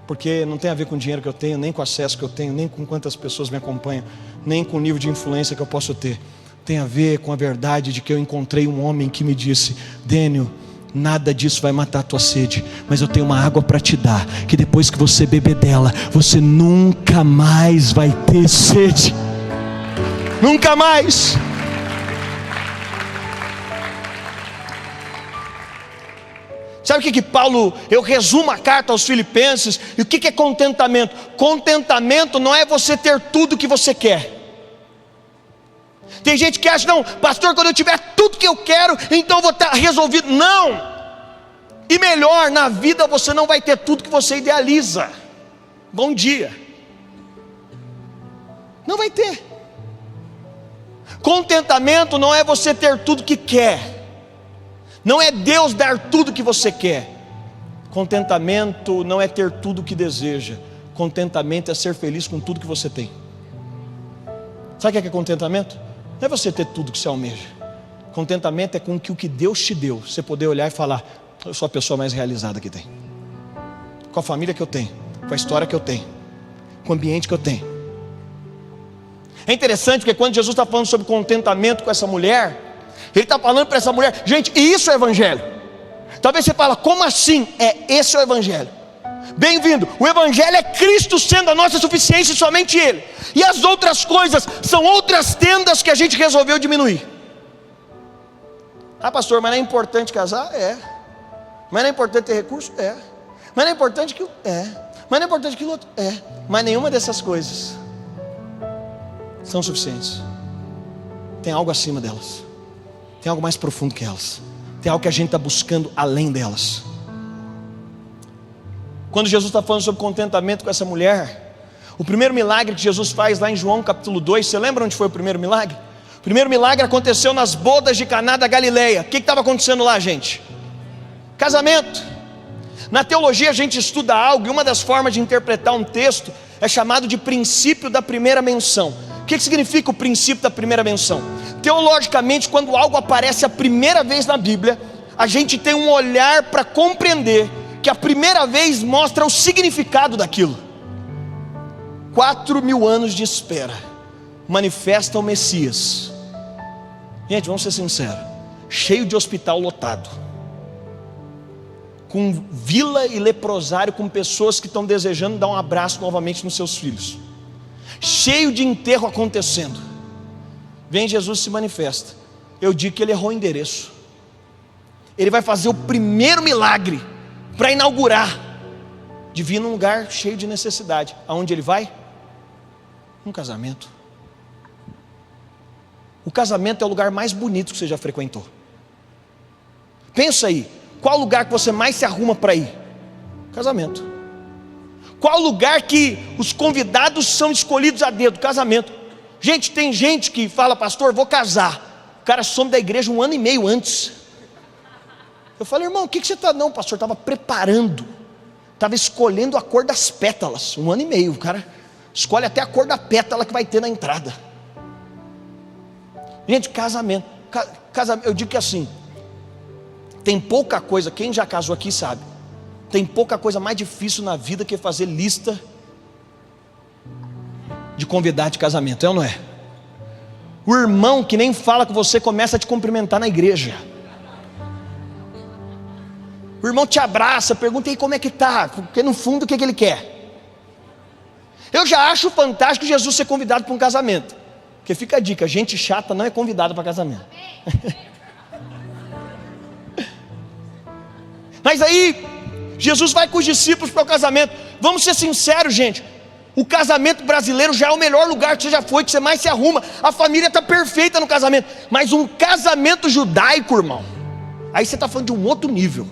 Porque não tem a ver com o dinheiro que eu tenho, nem com o acesso que eu tenho, nem com quantas pessoas me acompanham, nem com o nível de influência que eu posso ter. Tem a ver com a verdade de que eu encontrei um homem que me disse: Dênio, nada disso vai matar a tua sede, mas eu tenho uma água para te dar, que depois que você beber dela, você nunca mais vai ter sede. Nunca mais. Sabe o que Paulo, eu resumo a carta aos Filipenses, e o que é contentamento? Contentamento não é você ter tudo que você quer. Tem gente que acha: não, pastor, quando eu tiver tudo que eu quero, então eu vou estar resolvido. Não. E melhor, na vida você não vai ter tudo que você idealiza. Bom dia. Não vai ter. Contentamento não é você ter tudo que quer. Não é Deus dar tudo que você quer. Contentamento não é ter tudo que deseja. Contentamento é ser feliz com tudo que você tem. Sabe o que é contentamento? Não é você ter tudo que você almeja. Contentamento é com que o que Deus te deu, você poder olhar e falar: eu sou a pessoa mais realizada que tem. Com a família que eu tenho, com a história que eu tenho, com o ambiente que eu tenho. É interessante porque quando Jesus está falando sobre contentamento com essa mulher, Ele está falando para essa mulher: gente, e isso é Evangelho. Talvez você fale: como assim? Esse é o Evangelho. Bem-vindo, o Evangelho é Cristo sendo a nossa suficiência e somente Ele. E as outras coisas são outras tendas que a gente resolveu diminuir. Ah, pastor, mas não é importante casar? Mas não é importante ter recurso? Mas não é importante que... Mas não é importante aquilo outro? Mas nenhuma dessas coisas são suficientes. Tem algo acima delas. Tem algo mais profundo que elas. Tem algo que a gente está buscando além delas. Quando Jesus está falando sobre contentamento com essa mulher, o primeiro milagre que Jesus faz lá em João capítulo 2, você lembra onde foi o primeiro milagre? O primeiro milagre aconteceu nas bodas de Caná da Galileia. O que estava acontecendo lá, gente? Casamento. Na teologia a gente estuda algo, e uma das formas de interpretar um texto é chamado de princípio da primeira menção. O que significa o princípio da primeira menção? Teologicamente, quando algo aparece a primeira vez na Bíblia, a gente tem um olhar para compreender que a primeira vez mostra o significado daquilo. 4.000 anos de espera manifesta o Messias. Gente, vamos ser sinceros, cheio de hospital lotado, com vila e leprosário, com pessoas que estão desejando dar um abraço novamente nos seus filhos, cheio de enterro acontecendo. Vem Jesus, se manifesta. Eu digo que ele errou o endereço. Ele vai fazer o primeiro milagre para inaugurar, de vir num lugar cheio de necessidade. Aonde ele vai? Um casamento. O casamento é o lugar mais bonito que você já frequentou. Pensa aí, qual lugar que você mais se arruma para ir? Casamento. Qual lugar que os convidados são escolhidos a dedo? Casamento. Gente, tem gente que fala: pastor, vou casar. O cara some da igreja 1 ano e meio antes. Eu falei: irmão, o que você está? Não, pastor, estava preparando, estava escolhendo a cor das pétalas. 1 ano e meio, o cara Escolhe até a cor da pétala que vai ter na entrada. Gente, casamento, eu digo que assim, tem pouca coisa, quem já casou aqui sabe, tem pouca coisa mais difícil na vida que fazer lista de convidado de casamento, é ou não é? O irmão que nem fala com você começa a te cumprimentar na igreja. O irmão te abraça, pergunta aí como é que está, porque no fundo o que ele quer? Eu já acho fantástico Jesus ser convidado para um casamento, porque fica a dica, gente chata não é convidada para casamento. Mas aí, Jesus vai com os discípulos para o casamento. Vamos ser sinceros, gente, o casamento brasileiro já é o melhor lugar que você já foi, que você mais se arruma, a família está perfeita no casamento, mas um casamento judaico, irmão, aí você está falando de um outro nível.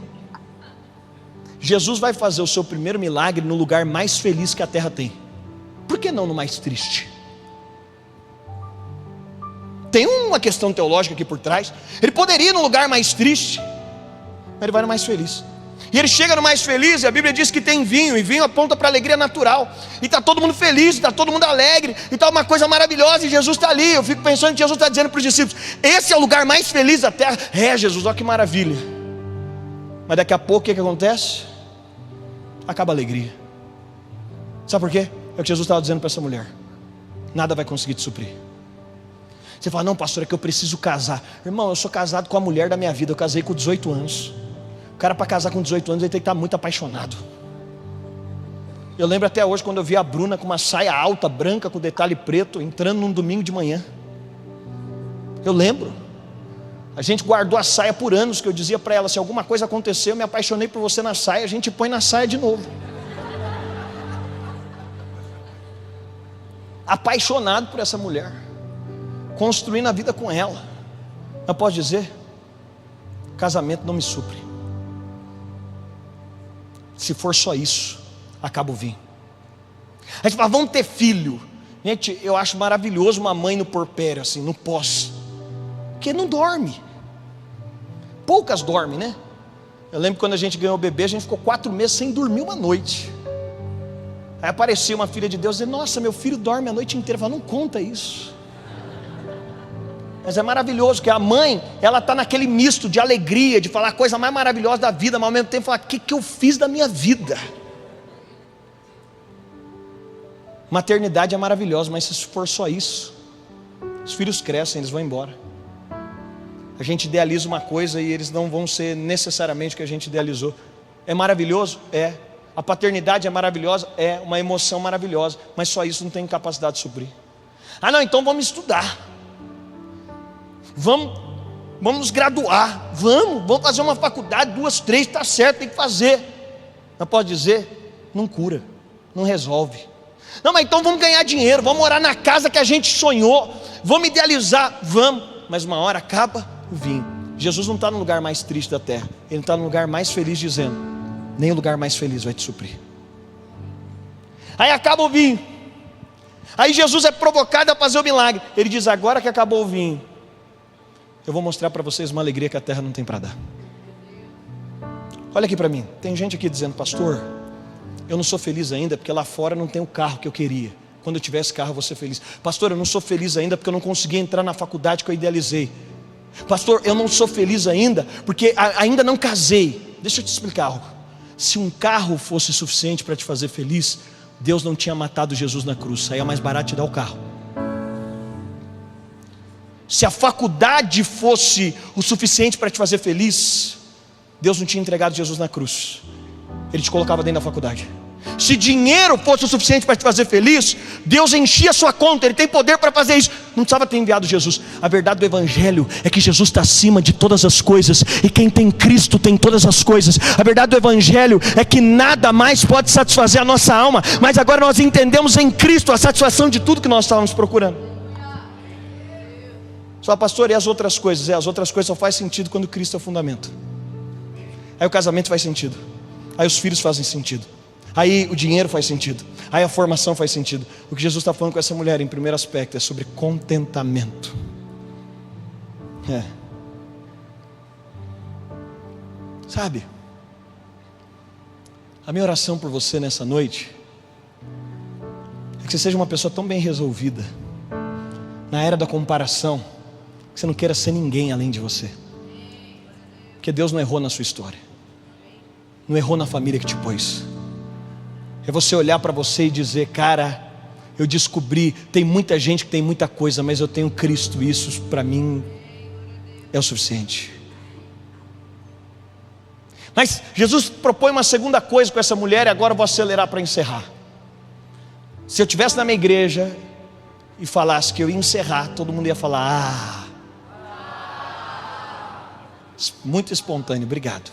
Jesus vai fazer o seu primeiro milagre no lugar mais feliz que a terra tem. Por que não no mais triste? Tem uma questão teológica aqui por trás. Ele poderia ir no lugar mais triste, mas ele vai no mais feliz. E ele chega no mais feliz, e a Bíblia diz que tem vinho, e vinho aponta para a alegria natural. E está todo mundo feliz, está todo mundo alegre, e está uma coisa maravilhosa, e Jesus está ali. Eu fico pensando que Jesus está dizendo para os discípulos: esse é o lugar mais feliz da terra. É, Jesus, olha que maravilha. Mas daqui a pouco o que acontece? Acaba a alegria. Sabe por quê? É o que Jesus estava dizendo para essa mulher: nada vai conseguir te suprir. Você fala: não, pastor, é que eu preciso casar. Irmão, eu sou casado com a mulher da minha vida. Eu casei com 18 anos. O cara, para casar com 18 anos, ele tem que estar muito apaixonado. Eu lembro até hoje quando eu vi a Bruna com uma saia alta, branca, com detalhe preto, entrando num domingo de manhã. Eu lembro. A gente guardou a saia por anos, que eu dizia para ela: se alguma coisa acontecer, eu me apaixonei por você na saia, a gente põe na saia de novo. Apaixonado por essa mulher, construindo a vida com ela. Eu posso dizer: casamento não me supre. Se for só isso, acaba o vinho. A gente fala: vamos ter filho. Gente, eu acho maravilhoso uma mãe no porpério, assim, no pós, porque não dorme. Poucas dormem, né? Eu lembro quando a gente ganhou o bebê, a gente ficou 4 meses sem dormir uma noite. Aí aparecia uma filha de Deus e dizia: nossa, meu filho dorme a noite inteira. Eu falo: não conta isso. Mas é maravilhoso que a mãe, ela está naquele misto de alegria, de falar a coisa mais maravilhosa da vida, mas ao mesmo tempo falar: o que eu fiz da minha vida? Maternidade é maravilhosa, mas se for só isso, os filhos crescem, eles vão embora. A gente idealiza uma coisa e eles não vão ser necessariamente o que a gente idealizou. É maravilhoso? É. A paternidade é maravilhosa? É. Uma emoção maravilhosa, mas só isso não tem capacidade de suprir. Ah não, então vamos estudar, vamos nos graduar, vamos fazer uma faculdade, 2, 3, está certo, tem que fazer. Não pode dizer, não cura, não resolve. Não, mas então vamos ganhar dinheiro, vamos morar na casa que a gente sonhou, vamos idealizar, vamos, mas uma hora acaba o vinho. Jesus não está no lugar mais triste da terra, Ele está no lugar mais feliz, dizendo: nem o lugar mais feliz vai te suprir. Aí acaba o vinho, aí Jesus é provocado a fazer o milagre. Ele diz: agora que acabou o vinho, eu vou mostrar para vocês uma alegria que a terra não tem para dar. Olha aqui para mim, tem gente aqui dizendo: pastor, eu não sou feliz ainda porque lá fora não tem o carro que eu queria. Quando eu tiver esse carro eu vou ser feliz. Pastor, eu não sou feliz ainda porque eu não consegui entrar na faculdade que eu idealizei. Pastor, eu não sou feliz ainda porque ainda não casei. Deixa eu te explicar algo. Se um carro fosse suficiente para te fazer feliz, Deus não tinha matado Jesus na cruz. Saía mais barato te dar o carro. Se a faculdade fosse o suficiente para te fazer feliz, Deus não tinha entregado Jesus na cruz. Ele te colocava dentro da faculdade. Se dinheiro fosse o suficiente para te fazer feliz, Deus enchia a sua conta. Ele tem poder para fazer isso. Não precisava ter enviado Jesus. A verdade do Evangelho é que Jesus está acima de todas as coisas, e quem tem Cristo tem todas as coisas. A verdade do Evangelho é que nada mais pode satisfazer a nossa alma, mas agora nós entendemos em Cristo a satisfação de tudo que nós estávamos procurando. Só, pastor, e as outras coisas? As outras coisas só fazem sentido quando Cristo é o fundamento. Aí o casamento faz sentido, aí os filhos fazem sentido, aí o dinheiro faz sentido, aí a formação faz sentido. O que Jesus está falando com essa mulher em primeiro aspecto é sobre contentamento. Sabe, a minha oração por você nessa noite é que que você seja uma pessoa tão bem resolvida, na era da comparação, que você não queira ser ninguém além de você. Porque Deus não errou na sua história, não errou na família que te pôs. É você olhar para você e dizer: cara, eu descobri, tem muita gente que tem muita coisa, mas eu tenho Cristo, e isso para mim é o suficiente. Mas Jesus propõe uma segunda coisa com essa mulher, e agora eu vou acelerar para encerrar. Se eu estivesse na minha igreja e falasse que eu ia encerrar, todo mundo ia falar: muito espontâneo, obrigado.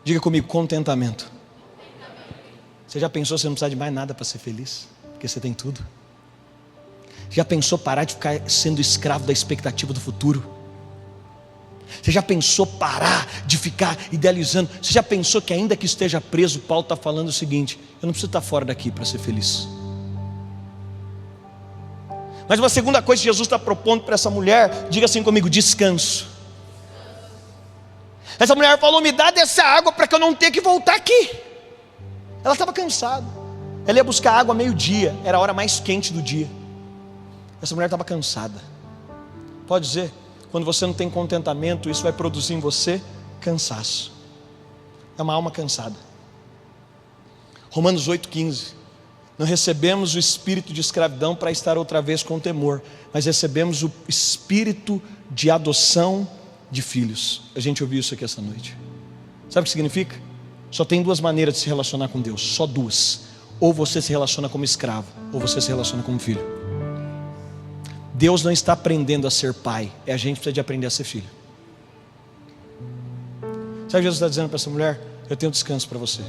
Diga comigo: contentamento. Você já pensou que você não precisa de mais nada para ser feliz? Porque você tem tudo. Já pensou parar de ficar sendo escravo da expectativa do futuro? Você já pensou parar de ficar idealizando? Você já pensou que ainda que esteja preso, Paulo está falando o seguinte: eu não preciso estar fora daqui para ser feliz. Mas uma segunda coisa que Jesus está propondo para essa mulher, diga assim comigo: descanso. Essa mulher falou: me dá dessa água para que eu não tenha que voltar aqui. Ela estava cansada, ela ia buscar água meio-dia, era a hora mais quente do dia. Essa mulher estava cansada. Pode dizer, quando você não tem contentamento, isso vai produzir em você cansaço. É uma alma cansada. Romanos 8,15: não recebemos o espírito de escravidão para estar outra vez com temor, mas recebemos o espírito de adoção de filhos. A gente ouviu isso aqui essa noite. Sabe o que significa? Só tem duas maneiras de se relacionar com Deus, só duas: ou você se relaciona como escravo, ou você se relaciona como filho. Deus não está aprendendo a ser pai, é a gente que precisa de aprender a ser filho. Sabe o que Jesus está dizendo para essa mulher? Eu tenho descanso para você.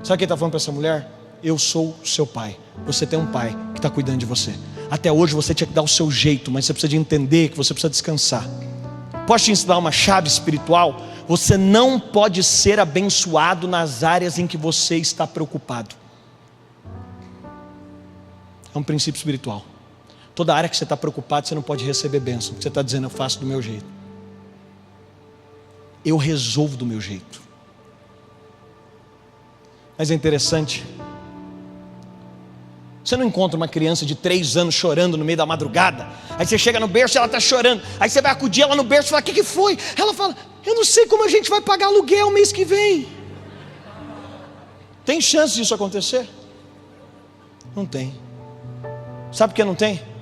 Sabe o que ele está falando para essa mulher? Eu sou o seu pai. Você tem um pai que está cuidando de você. Até hoje você tinha que dar o seu jeito, mas você precisa de entender que você precisa descansar. Posso te ensinar uma chave espiritual? Você não pode ser abençoado nas áreas em que você está preocupado. É um princípio espiritual. Toda área que você está preocupado, você não pode receber bênção, porque você está dizendo: eu faço do meu jeito, eu resolvo do meu jeito. Mas é interessante, você não encontra uma criança de 3 anos chorando no meio da madrugada. Aí você chega no berço e ela está chorando. Aí você vai acudir ela no berço e fala: o que foi? Ela fala: eu não sei como a gente vai pagar aluguel mês que vem. Tem chance disso acontecer? Não tem. Sabe por que não tem?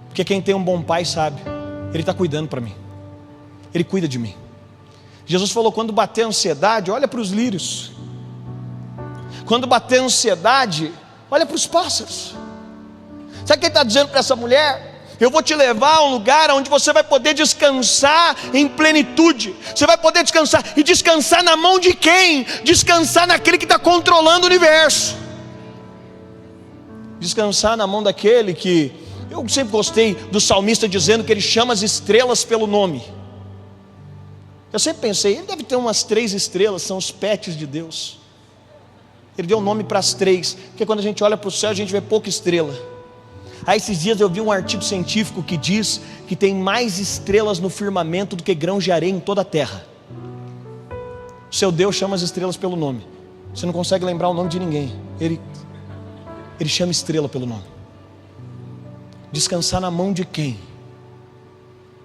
Porque quem tem um bom pai sabe, ele está cuidando para mim, ele cuida de mim. Jesus falou: quando bater a ansiedade, olha para os lírios. Quando bater a ansiedade, olha para os pássaros. Sabe o que ele está dizendo para essa mulher? Eu vou te levar a um lugar onde você vai poder descansar em plenitude. Você vai poder descansar. E descansar na mão de quem? Descansar naquele que está controlando o universo. Descansar na mão daquele que... Eu sempre gostei do salmista dizendo que ele chama as estrelas pelo nome. Eu sempre pensei, ele deve ter umas 3 estrelas, são os pets de Deus. Ele deu um nome para as 3, porque quando a gente olha para o céu a gente vê pouca estrela. Aí esses dias eu vi um artigo científico que diz que tem mais estrelas no firmamento do que grãos de areia em toda a terra. O seu Deus chama as estrelas pelo nome. Você não consegue lembrar o nome de ninguém. Ele chama estrela pelo nome. Descansar na mão de quem?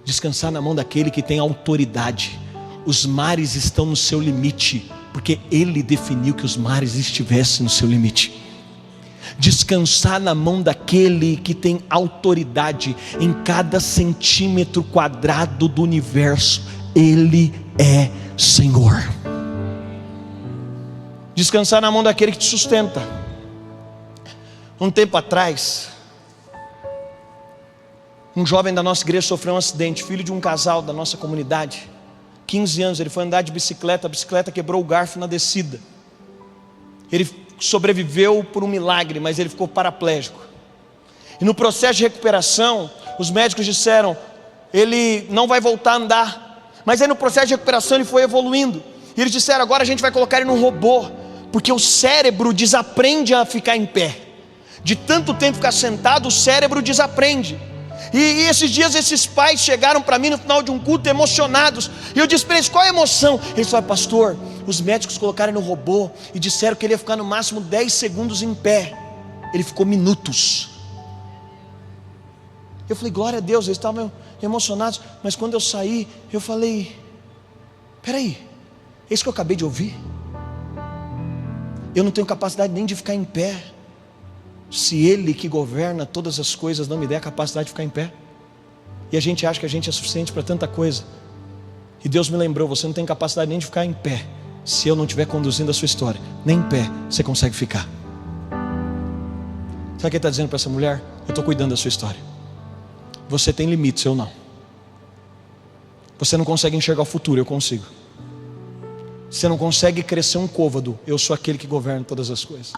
Descansar na mão daquele que tem autoridade. Os mares estão no seu limite, porque Ele definiu que os mares estivessem no seu limite. Descansar na mão daquele que tem autoridade em cada centímetro quadrado do universo. Ele é Senhor. Descansar na mão daquele que te sustenta. Um tempo atrás, um jovem da nossa igreja sofreu um acidente, filho de um casal da nossa comunidade. 15 anos, ele foi andar de bicicleta, a bicicleta quebrou o garfo na descida. Ele sobreviveu por um milagre, mas ele ficou paraplégico. E no processo de recuperação, os médicos disseram: ele não vai voltar a andar. Mas aí no processo de recuperação ele foi evoluindo. E eles disseram: agora a gente vai colocar ele num robô, porque o cérebro desaprende a ficar em pé. De tanto tempo ficar sentado, o cérebro desaprende. E esses dias esses pais chegaram para mim no final de um culto emocionados. E eu disse para eles: qual é a emoção? Eles falaram: pastor, Os médicos colocaram no robô e disseram que ele ia ficar no máximo 10 segundos em pé. Ele ficou minutos. Eu falei, glória a Deus, eles estavam emocionados. Mas quando eu saí, eu falei, peraí, é isso que eu acabei de ouvir? Eu não tenho capacidade nem de ficar em pé, se Ele que governa todas as coisas não me der a capacidade de ficar em pé. E a gente acha que a gente é suficiente para tanta coisa. E Deus me lembrou, você não tem capacidade nem de ficar em pé, se eu não estiver conduzindo a sua história. Nem em pé você consegue ficar. Sabe o que ele está dizendo para essa mulher? Eu estou cuidando da sua história. Você tem limites, eu não. Você não consegue enxergar o futuro, eu consigo. Você não consegue crescer um côvado, eu sou aquele que governa todas as coisas.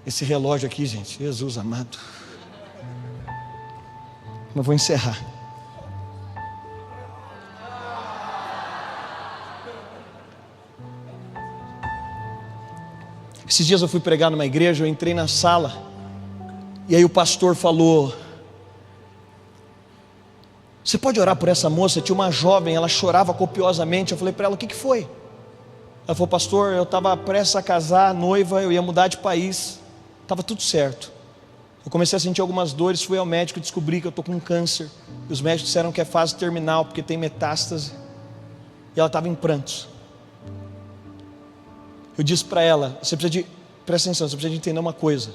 Esse relógio aqui, gente, Jesus amado. Mas vou encerrar. Esses dias eu fui pregar numa igreja, eu entrei na sala, e aí o pastor falou, você pode orar por essa moça? Tinha uma jovem, ela chorava copiosamente. Eu falei para ela, o que foi? Ela falou, pastor, eu estava prestes a casar, noiva, eu ia mudar de país, estava tudo certo. Eu comecei a sentir algumas dores, fui ao médico e descobri que eu estou com câncer. E os médicos disseram que é fase terminal, porque tem metástase. E ela estava em prantos. Eu disse para ela, presta atenção, você precisa de entender uma coisa.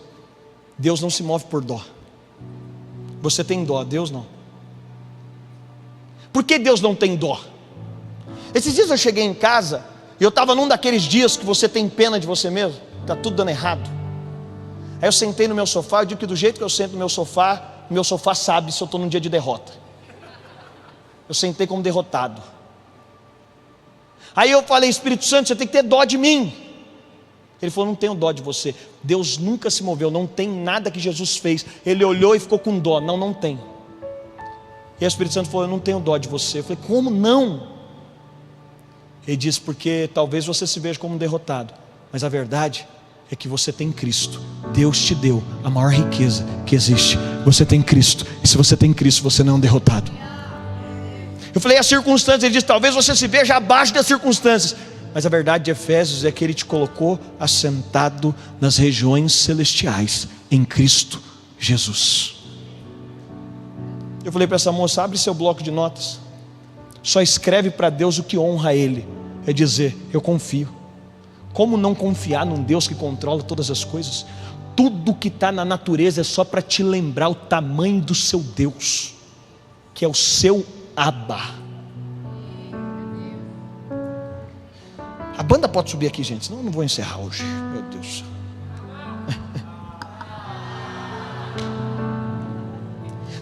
Deus não se move por dó. Você tem dó, Deus não. Por que Deus não tem dó? Esses dias eu cheguei em casa, e eu estava num daqueles dias que você tem pena de você mesmo, está tudo dando errado. Aí eu sentei no meu sofá, eu digo que do jeito que eu sento no meu sofá sabe se eu estou num dia de derrota. Eu sentei como derrotado. Aí eu falei, Espírito Santo, você tem que ter dó de mim. Ele falou, não tenho dó de você. Deus nunca se moveu, não tem nada que Jesus fez. Ele olhou e ficou com dó. Não tem. E o Espírito Santo falou, eu não tenho dó de você. Eu falei, como não? Ele disse, porque talvez você se veja como um derrotado, mas a verdade é que você tem Cristo. Deus te deu a maior riqueza que existe. Você tem Cristo, e se você tem Cristo, você não é um derrotado. Eu falei, as circunstâncias, ele disse, talvez você se veja abaixo das circunstâncias, mas a verdade de Efésios é que Ele te colocou assentado nas regiões celestiais, em Cristo Jesus. Eu falei para essa moça, abre seu bloco de notas, só escreve para Deus o que honra Ele, é dizer, eu confio. Como não confiar num Deus que controla todas as coisas? Tudo que está na natureza é só para te lembrar o tamanho do seu Deus, que é o seu Abba. A banda pode subir aqui, gente, senão eu não vou encerrar hoje. Meu Deus do céu.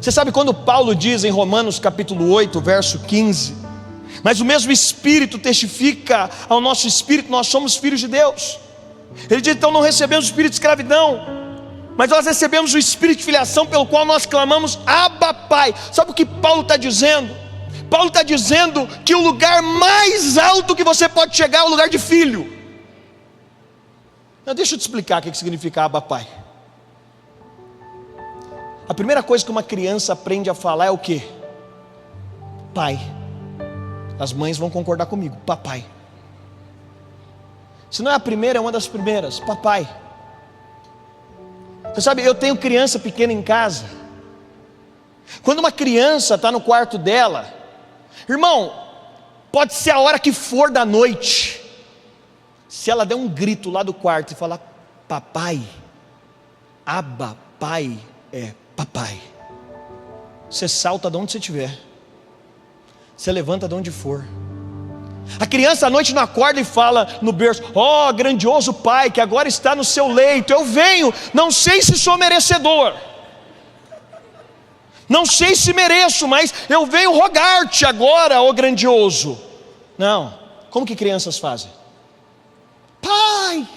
Você sabe quando Paulo diz em Romanos capítulo 8, verso 15, mas o mesmo Espírito testifica ao nosso Espírito, nós somos filhos de Deus. Ele diz, então não recebemos o Espírito de escravidão, mas nós recebemos o Espírito de filiação, pelo qual nós clamamos, Abba Pai. Sabe o que Paulo está dizendo? Paulo está dizendo que o lugar mais alto que você pode chegar é o lugar de filho. Não, deixa eu te explicar o que significa Abba Pai. A primeira coisa que uma criança aprende a falar é o quê? Pai. As mães vão concordar comigo, papai. Se não é a primeira, é uma das primeiras, papai. Você sabe, eu tenho criança pequena em casa. Quando uma criança está no quarto dela, irmão, pode ser a hora que for da noite, se ela der um grito lá do quarto e falar papai, Abba, pai, é papai, você salta de onde você estiver, você levanta de onde for. A criança à noite não acorda e fala no berço, ó grandioso pai que agora está no seu leito, eu venho, não sei se sou merecedor, não sei se mereço, mas eu venho rogar-te agora, ó grandioso. Não, como que crianças fazem? Pai.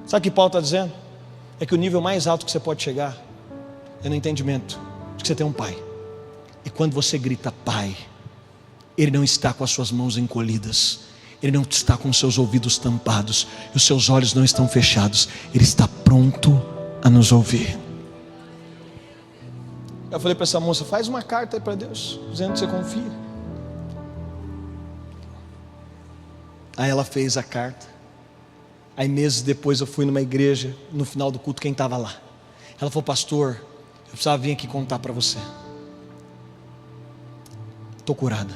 Sabe o que Paulo está dizendo? É que o nível mais alto que você pode chegar é no entendimento de que você tem um pai. E quando você grita pai, Ele não está com as suas mãos encolhidas, Ele não está com os seus ouvidos tampados, e os seus olhos não estão fechados, Ele está pronto a nos ouvir. Eu falei para essa moça, faz uma carta aí para Deus, dizendo que você confia. Aí ela fez a carta. Aí meses depois eu fui numa igreja, no final do culto, quem estava lá? Ela falou: pastor, eu precisava vir aqui contar para você. Estou curada.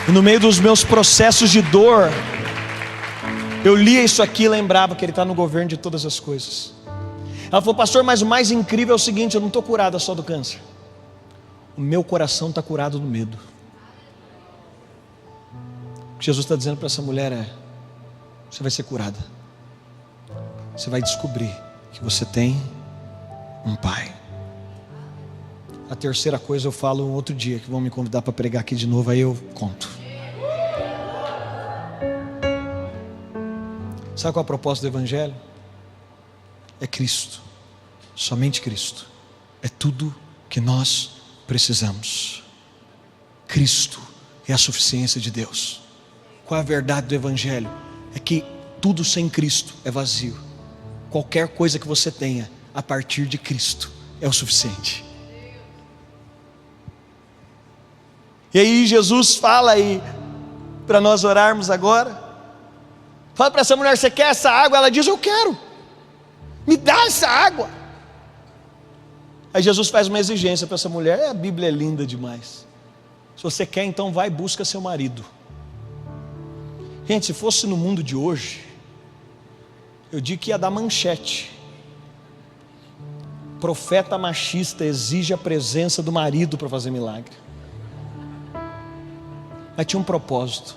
E no meio dos meus processos de dor, eu lia isso aqui e lembrava que Ele está no governo de todas as coisas. Ela falou: pastor, mas o mais incrível é o seguinte, eu não estou curada só do câncer. O meu coração está curado do medo. O que Jesus está dizendo para essa mulher é: você vai ser curada. Você vai descobrir que você tem um pai. A terceira coisa eu falo um outro dia, que vão me convidar para pregar aqui de novo, aí eu conto. Sabe qual é a proposta do Evangelho? É Cristo, somente Cristo. É tudo que nós precisamos. Cristo é a suficiência de Deus. Qual é a verdade do Evangelho? É que tudo sem Cristo é vazio. Qualquer coisa que você tenha a partir de Cristo é o suficiente. E aí Jesus fala aí para nós orarmos agora. Fala para essa mulher: você quer essa água? Ela diz: eu quero. Me dá essa água. Aí Jesus faz uma exigência para essa mulher. A Bíblia é linda demais. Se você quer, então vai e busca seu marido. Gente, se fosse no mundo de hoje, eu digo que ia dar manchete. Profeta machista exige a presença do marido para fazer milagre. Mas tinha um propósito,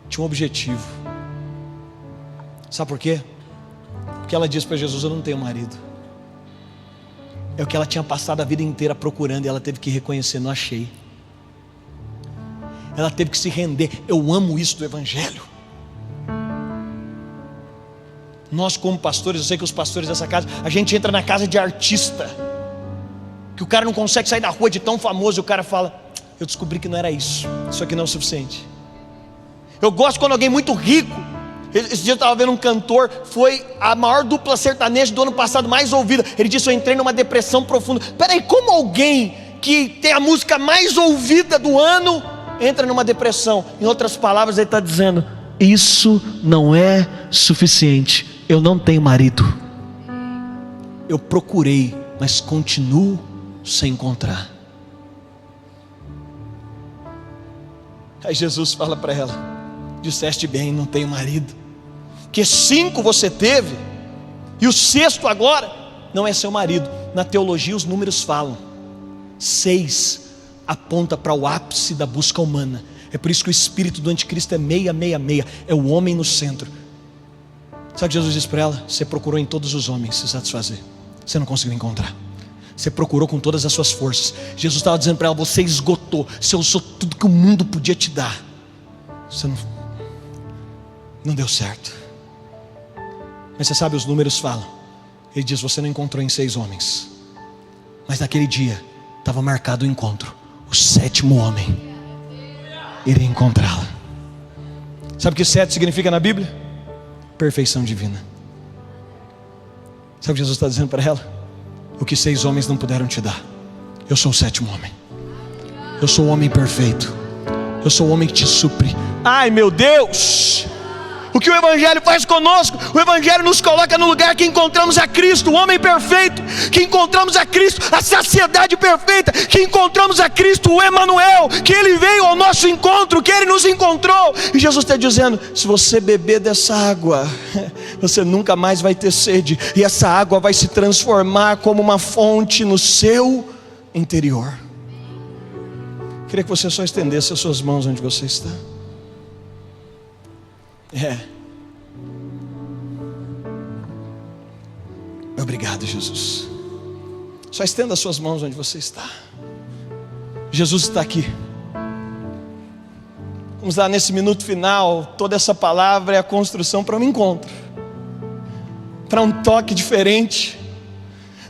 tinha um objetivo. Sabe por quê? Porque ela disse para Jesus: eu não tenho marido. É o que ela tinha passado a vida inteira procurando, e ela teve que reconhecer: não achei. Ela teve que se render. Eu amo isso do Evangelho. Nós como pastores, eu sei que os pastores dessa casa, a gente entra na casa de artista, que o cara não consegue sair da rua de tão famoso, e o cara fala: eu descobri que não era isso, isso aqui não é o suficiente. Eu gosto quando alguém muito rico, esse dia eu estava vendo um cantor, foi a maior dupla sertaneja do ano passado, mais ouvida. Ele disse: eu entrei numa depressão profunda. Peraí, como alguém que tem a música mais ouvida do ano entra numa depressão? Em outras palavras, ele está dizendo: isso não é suficiente. Eu não tenho marido. Eu procurei, mas continuo sem encontrar. Aí Jesus fala para ela: disseste bem, não tenho marido. Que 5 você teve, e o 6º agora não é seu marido. Na teologia os números falam. 6 aponta para o ápice da busca humana. É por isso que o espírito do anticristo é 666. É o homem no centro. Sabe o que Jesus disse para ela? Você procurou em todos os homens se satisfazer, você não conseguiu encontrar. Você procurou com todas as suas forças. Jesus estava dizendo para ela: você esgotou, você usou tudo que o mundo podia te dar, você não deu certo. Mas você sabe, os números falam. Ele diz: você não encontrou em 6 homens, mas naquele dia estava marcado o encontro. O 7º homem iria encontrá-la. Sabe o que 7 significa na Bíblia? Perfeição divina. Sabe o que Jesus está dizendo para ela? O que 6 homens não puderam te dar, eu sou o 7º homem. Eu sou o homem perfeito. Eu sou o homem que te supre. Ai meu Deus, o que o Evangelho faz conosco? O Evangelho nos coloca no lugar que encontramos a Cristo, o homem perfeito, que encontramos a Cristo, a saciedade perfeita, que encontramos a Cristo, o Emanuel, que Ele veio ao nosso encontro, que Ele nos encontrou. E Jesus está dizendo: se você beber dessa água, você nunca mais vai ter sede, e essa água vai se transformar como uma fonte no seu interior. Queria que você só estendesse as suas mãos onde você está. Obrigado, Jesus. Só estenda as suas mãos onde você está. Jesus está aqui. Vamos dar nesse minuto final. Toda essa palavra é a construção para um encontro, para um toque diferente,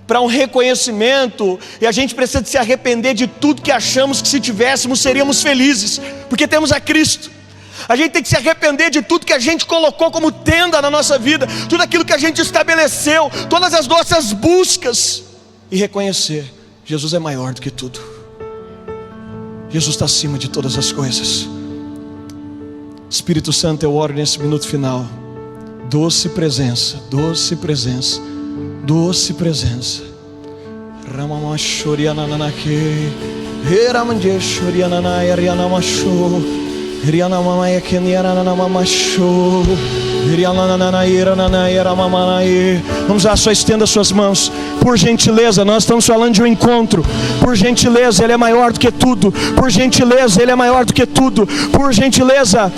para um reconhecimento. E a gente precisa de se arrepender de tudo que achamos que se tivéssemos seríamos felizes, porque temos a Cristo. A gente tem que se arrepender de tudo que a gente colocou como tenda na nossa vida, tudo aquilo que a gente estabeleceu, todas as nossas buscas, e reconhecer: Jesus é maior do que tudo. Jesus está acima de todas as coisas. Espírito Santo, eu oro nesse minuto final. Doce presença, doce presença, doce presença. Ramamachoriananake, Heramanjeshoriananaya Rianamasho, Rianamamaya Keniananamamasho, Rianananaira Ramamanaye. Vamos lá, só estenda suas mãos. Por gentileza, nós estamos falando de um encontro. Por gentileza, Ele é maior do que tudo. Por gentileza, Ele é maior do que tudo. Por gentileza,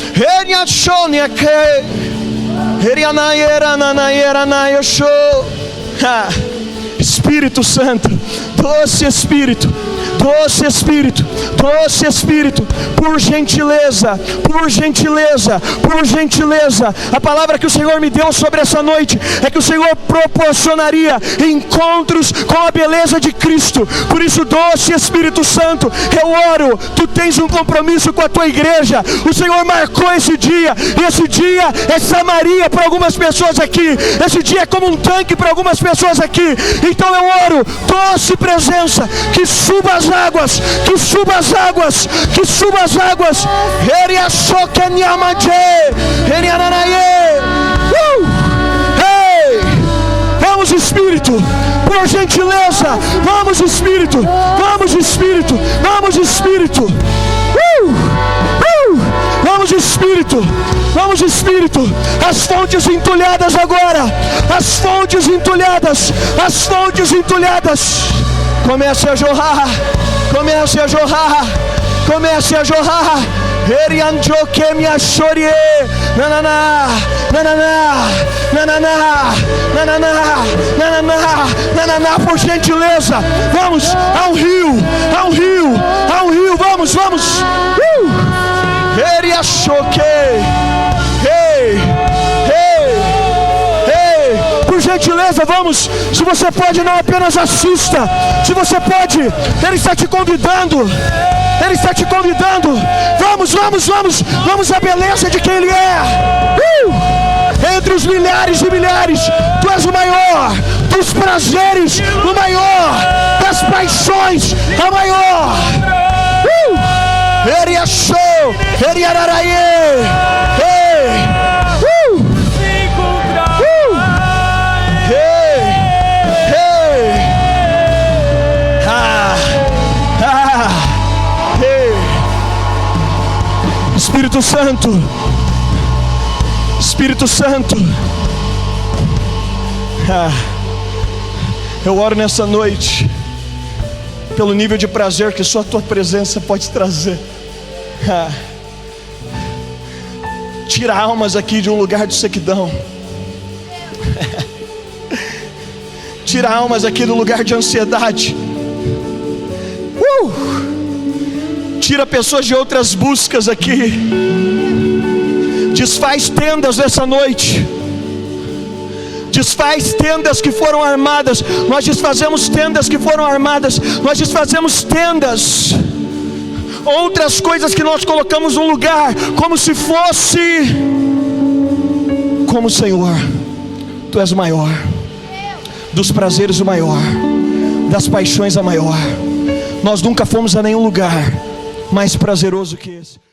Espírito Santo, doce Espírito, doce Espírito, doce Espírito, por gentileza, por gentileza, por gentileza. A palavra que o Senhor me deu sobre essa noite é que o Senhor proporcionaria encontros com a beleza de Cristo. Por isso, doce Espírito Santo, eu oro. Tu tens um compromisso com a tua igreja. O Senhor marcou esse dia, e esse dia é Samaria para algumas pessoas aqui. Esse dia é como um tanque para algumas pessoas aqui. Então eu oro, doce presença, que suba as águas, que suba as águas, que suba as águas. Vamos, Espírito, por gentileza. Vamos, Espírito, vamos, Espírito, vamos, Espírito. Vamos, Espírito, vamos, Espírito. As fontes entulhadas agora, as fontes entulhadas, as fontes entulhadas. Comece a jorrar, comece a jorrar, comece a jorrar. Erianjoke minha chorie, nananá, nananá, nananá, nananá, nananá, nananá, por gentileza. Vamos ao rio, ao rio, ao rio, vamos, vamos. Eriachoque, ei, ei, ei, por gentileza, vamos. Se você pode, não apenas assista. Se você pode, Ele está te convidando. Ele está te convidando. Vamos, vamos, vamos. Vamos à beleza de quem Ele é. Entre os milhares e milhares, Tu és o maior. Dos prazeres, o maior. Das paixões, a maior. Ele achou. Ele araraie. Espírito Santo, Espírito Santo, eu oro nessa noite pelo nível de prazer que só a Tua presença pode trazer. Tira almas aqui de um lugar de sequidão. Tira almas aqui do lugar de ansiedade. Tira pessoas de outras buscas aqui. Desfaz tendas nessa noite. Desfaz tendas que foram armadas. Nós desfazemos tendas que foram armadas. Nós desfazemos tendas. Outras coisas que nós colocamos no lugar, como se fosse como o Senhor. Tu és o maior. Dos prazeres o maior. Das paixões a maior. Nós nunca fomos a nenhum lugar mais prazeroso que esse.